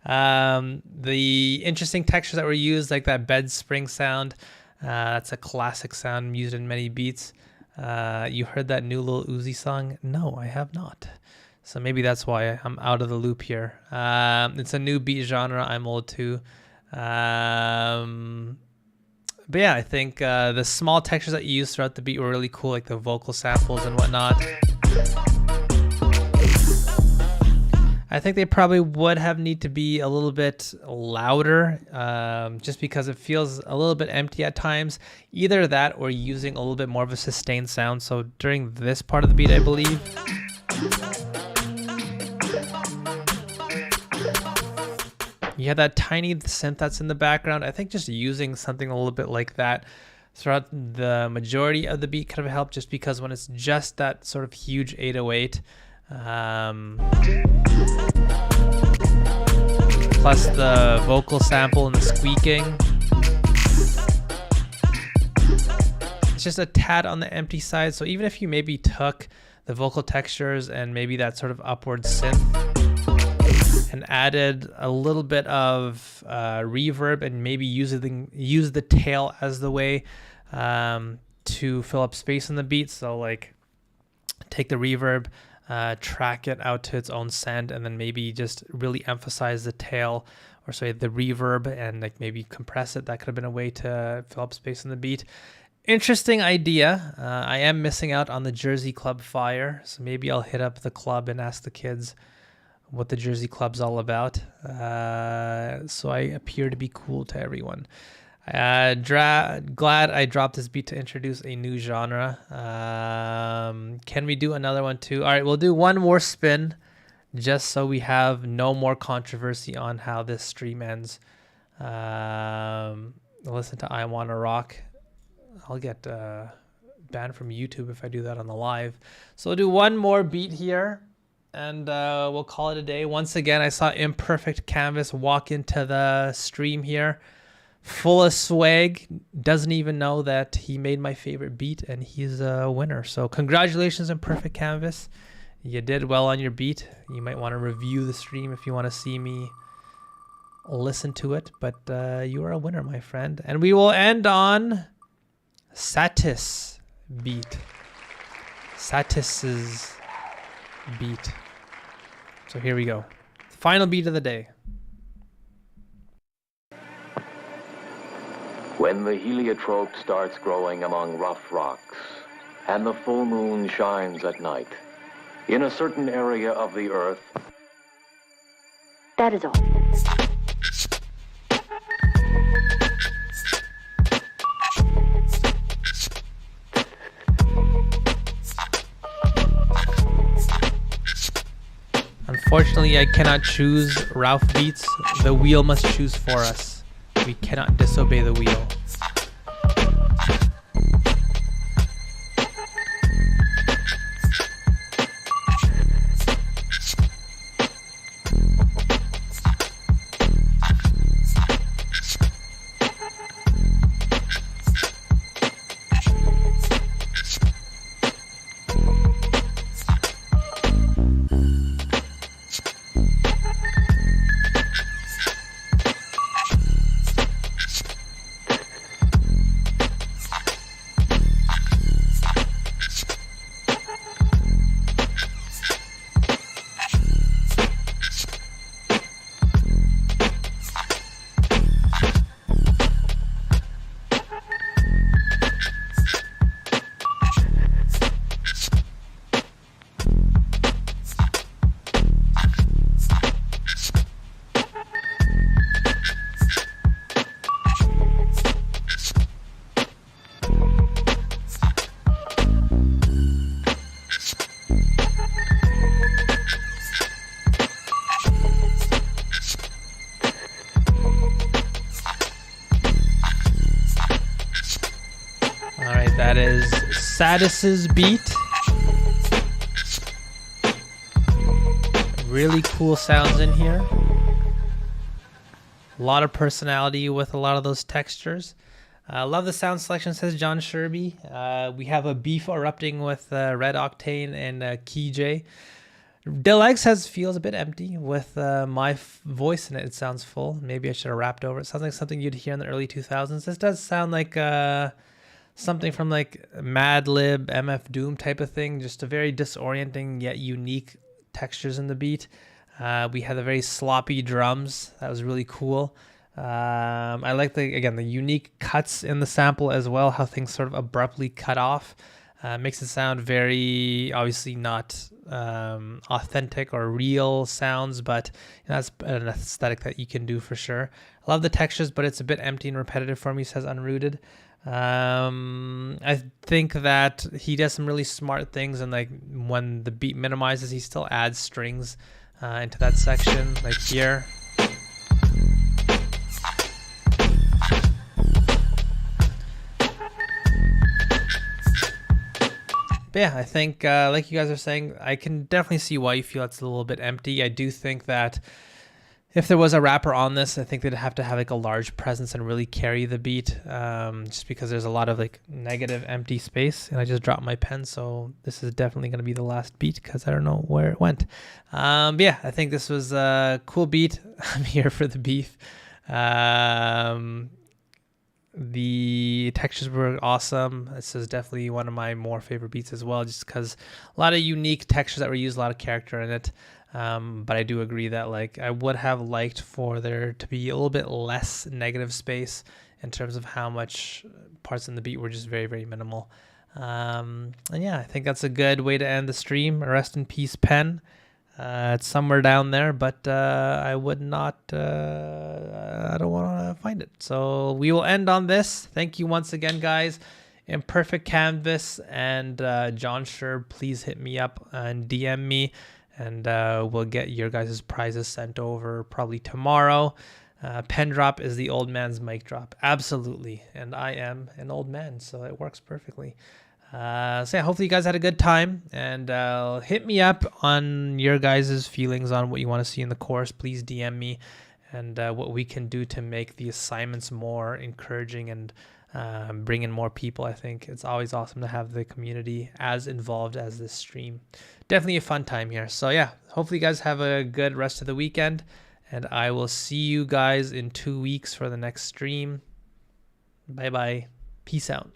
The interesting textures that were used, like that bed spring sound. That's a classic sound used in many beats. You heard that new Lil Uzi song? No, I have not. So maybe that's why I'm out of the loop here. It's a new beat genre. I'm old too. But yeah, I think the small textures that you used throughout the beat were really cool, like the vocal samples and whatnot. I think they probably would have need to be a little bit louder, just because it feels a little bit empty at times. Either that or using a little bit more of a sustained sound. So during this part of the beat, I believe. You have that tiny synth that's in the background. I think just using something a little bit like that throughout the majority of the beat could have helped, just because when it's just that sort of huge 808, plus the vocal sample and the squeaking, it's just a tad on the empty side. So even if you maybe took the vocal textures and maybe that sort of upward synth and added a little bit of reverb and maybe use the tail as the way to fill up space in the beat. So like take the reverb, track it out to its own send, and then maybe just really emphasize the tail, or sorry, the reverb, and like maybe compress it. That could have been a way to fill up space in the beat. Interesting idea. I am missing out on the Jersey Club fire, so maybe I'll hit up the club and ask the kids what the Jersey Club's all about. So I appear to be cool to everyone. Glad I dropped this beat to introduce a new genre. Can we do another one too? All right, we'll do one more spin just so we have no more controversy on how this stream ends. Listen to I Wanna Rock. I'll get banned from YouTube if I do that on the live. So we'll do one more beat here, and we'll call it a day. Once again, I saw Imperfect Canvas walk into the stream here full of swag, doesn't even know that he made my favorite beat, and he's a winner. So congratulations, Imperfect Canvas. You did well on your beat. You might want to review the stream if you want to see me listen to it, but you are a winner, my friend. And we will end on Satis beat. Satis's beat. So here we go. Final beat of the day.
When the heliotrope starts growing among rough rocks, and the full moon shines at night, in a certain area of the earth,
that is all.
Unfortunately, I cannot choose Ralph Beats. The wheel must choose for us. We cannot disobey the wheel. That is Sadis's beat. Really cool sounds in here. A lot of personality with a lot of those textures. Love the sound selection, says John Sherby. We have a beef erupting with Red Octane and Key J. Deluxe feels a bit empty with my voice in it. It sounds full. Maybe I should have rapped over it. Sounds like something you'd hear in the early 2000s. This does sound like something from like Mad Lib, MF Doom type of thing. Just a very disorienting yet unique textures in the beat. We had the very sloppy drums. That was really cool. I like the unique cuts in the sample as well, how things sort of abruptly cut off. Makes it sound very, obviously not authentic or real sounds, but that's an aesthetic that you can do for sure. I love the textures, but it's a bit empty and repetitive for me, says Unrooted. I think that he does some really smart things, and like when the beat minimizes, he still adds strings into that section, like here. But yeah, I think like you guys are saying, I can definitely see why you feel it's a little bit empty. I do think that if there was a rapper on this, I think they'd have to have like a large presence and really carry the beat, just because there's a lot of like negative empty space. And I just dropped my pen, so this is definitely going to be the last beat because I don't know where it went. But yeah, I think this was a cool beat. I'm here for the beef. The textures were awesome. This is definitely one of my more favorite beats as well, just because a lot of unique textures that were used, a lot of character in it. But I do agree that like I would have liked for there to be a little bit less negative space in terms of how much parts in the beat were just very, very minimal. And yeah, I think that's a good way to end the stream. Rest in peace, Pen. It's somewhere down there, but I would not, I don't want to find it. So we will end on this. Thank you once again, guys. Imperfect Canvas and John Sherb, please hit me up and DM me, and we'll get your guys' prizes sent over probably tomorrow. Pen drop is the old man's mic drop. Absolutely. And I am an old man, so it works perfectly. So yeah, hopefully you guys had a good time, and hit me up on your guys' feelings on what you want to see in the course. Please DM me, and what we can do to make the assignments more encouraging and bring in more people. I think it's always awesome to have the community as involved as this stream. Definitely a fun time here. So yeah, hopefully you guys have a good rest of the weekend, and I will see you guys in 2 weeks for the next stream. Bye bye. Peace out.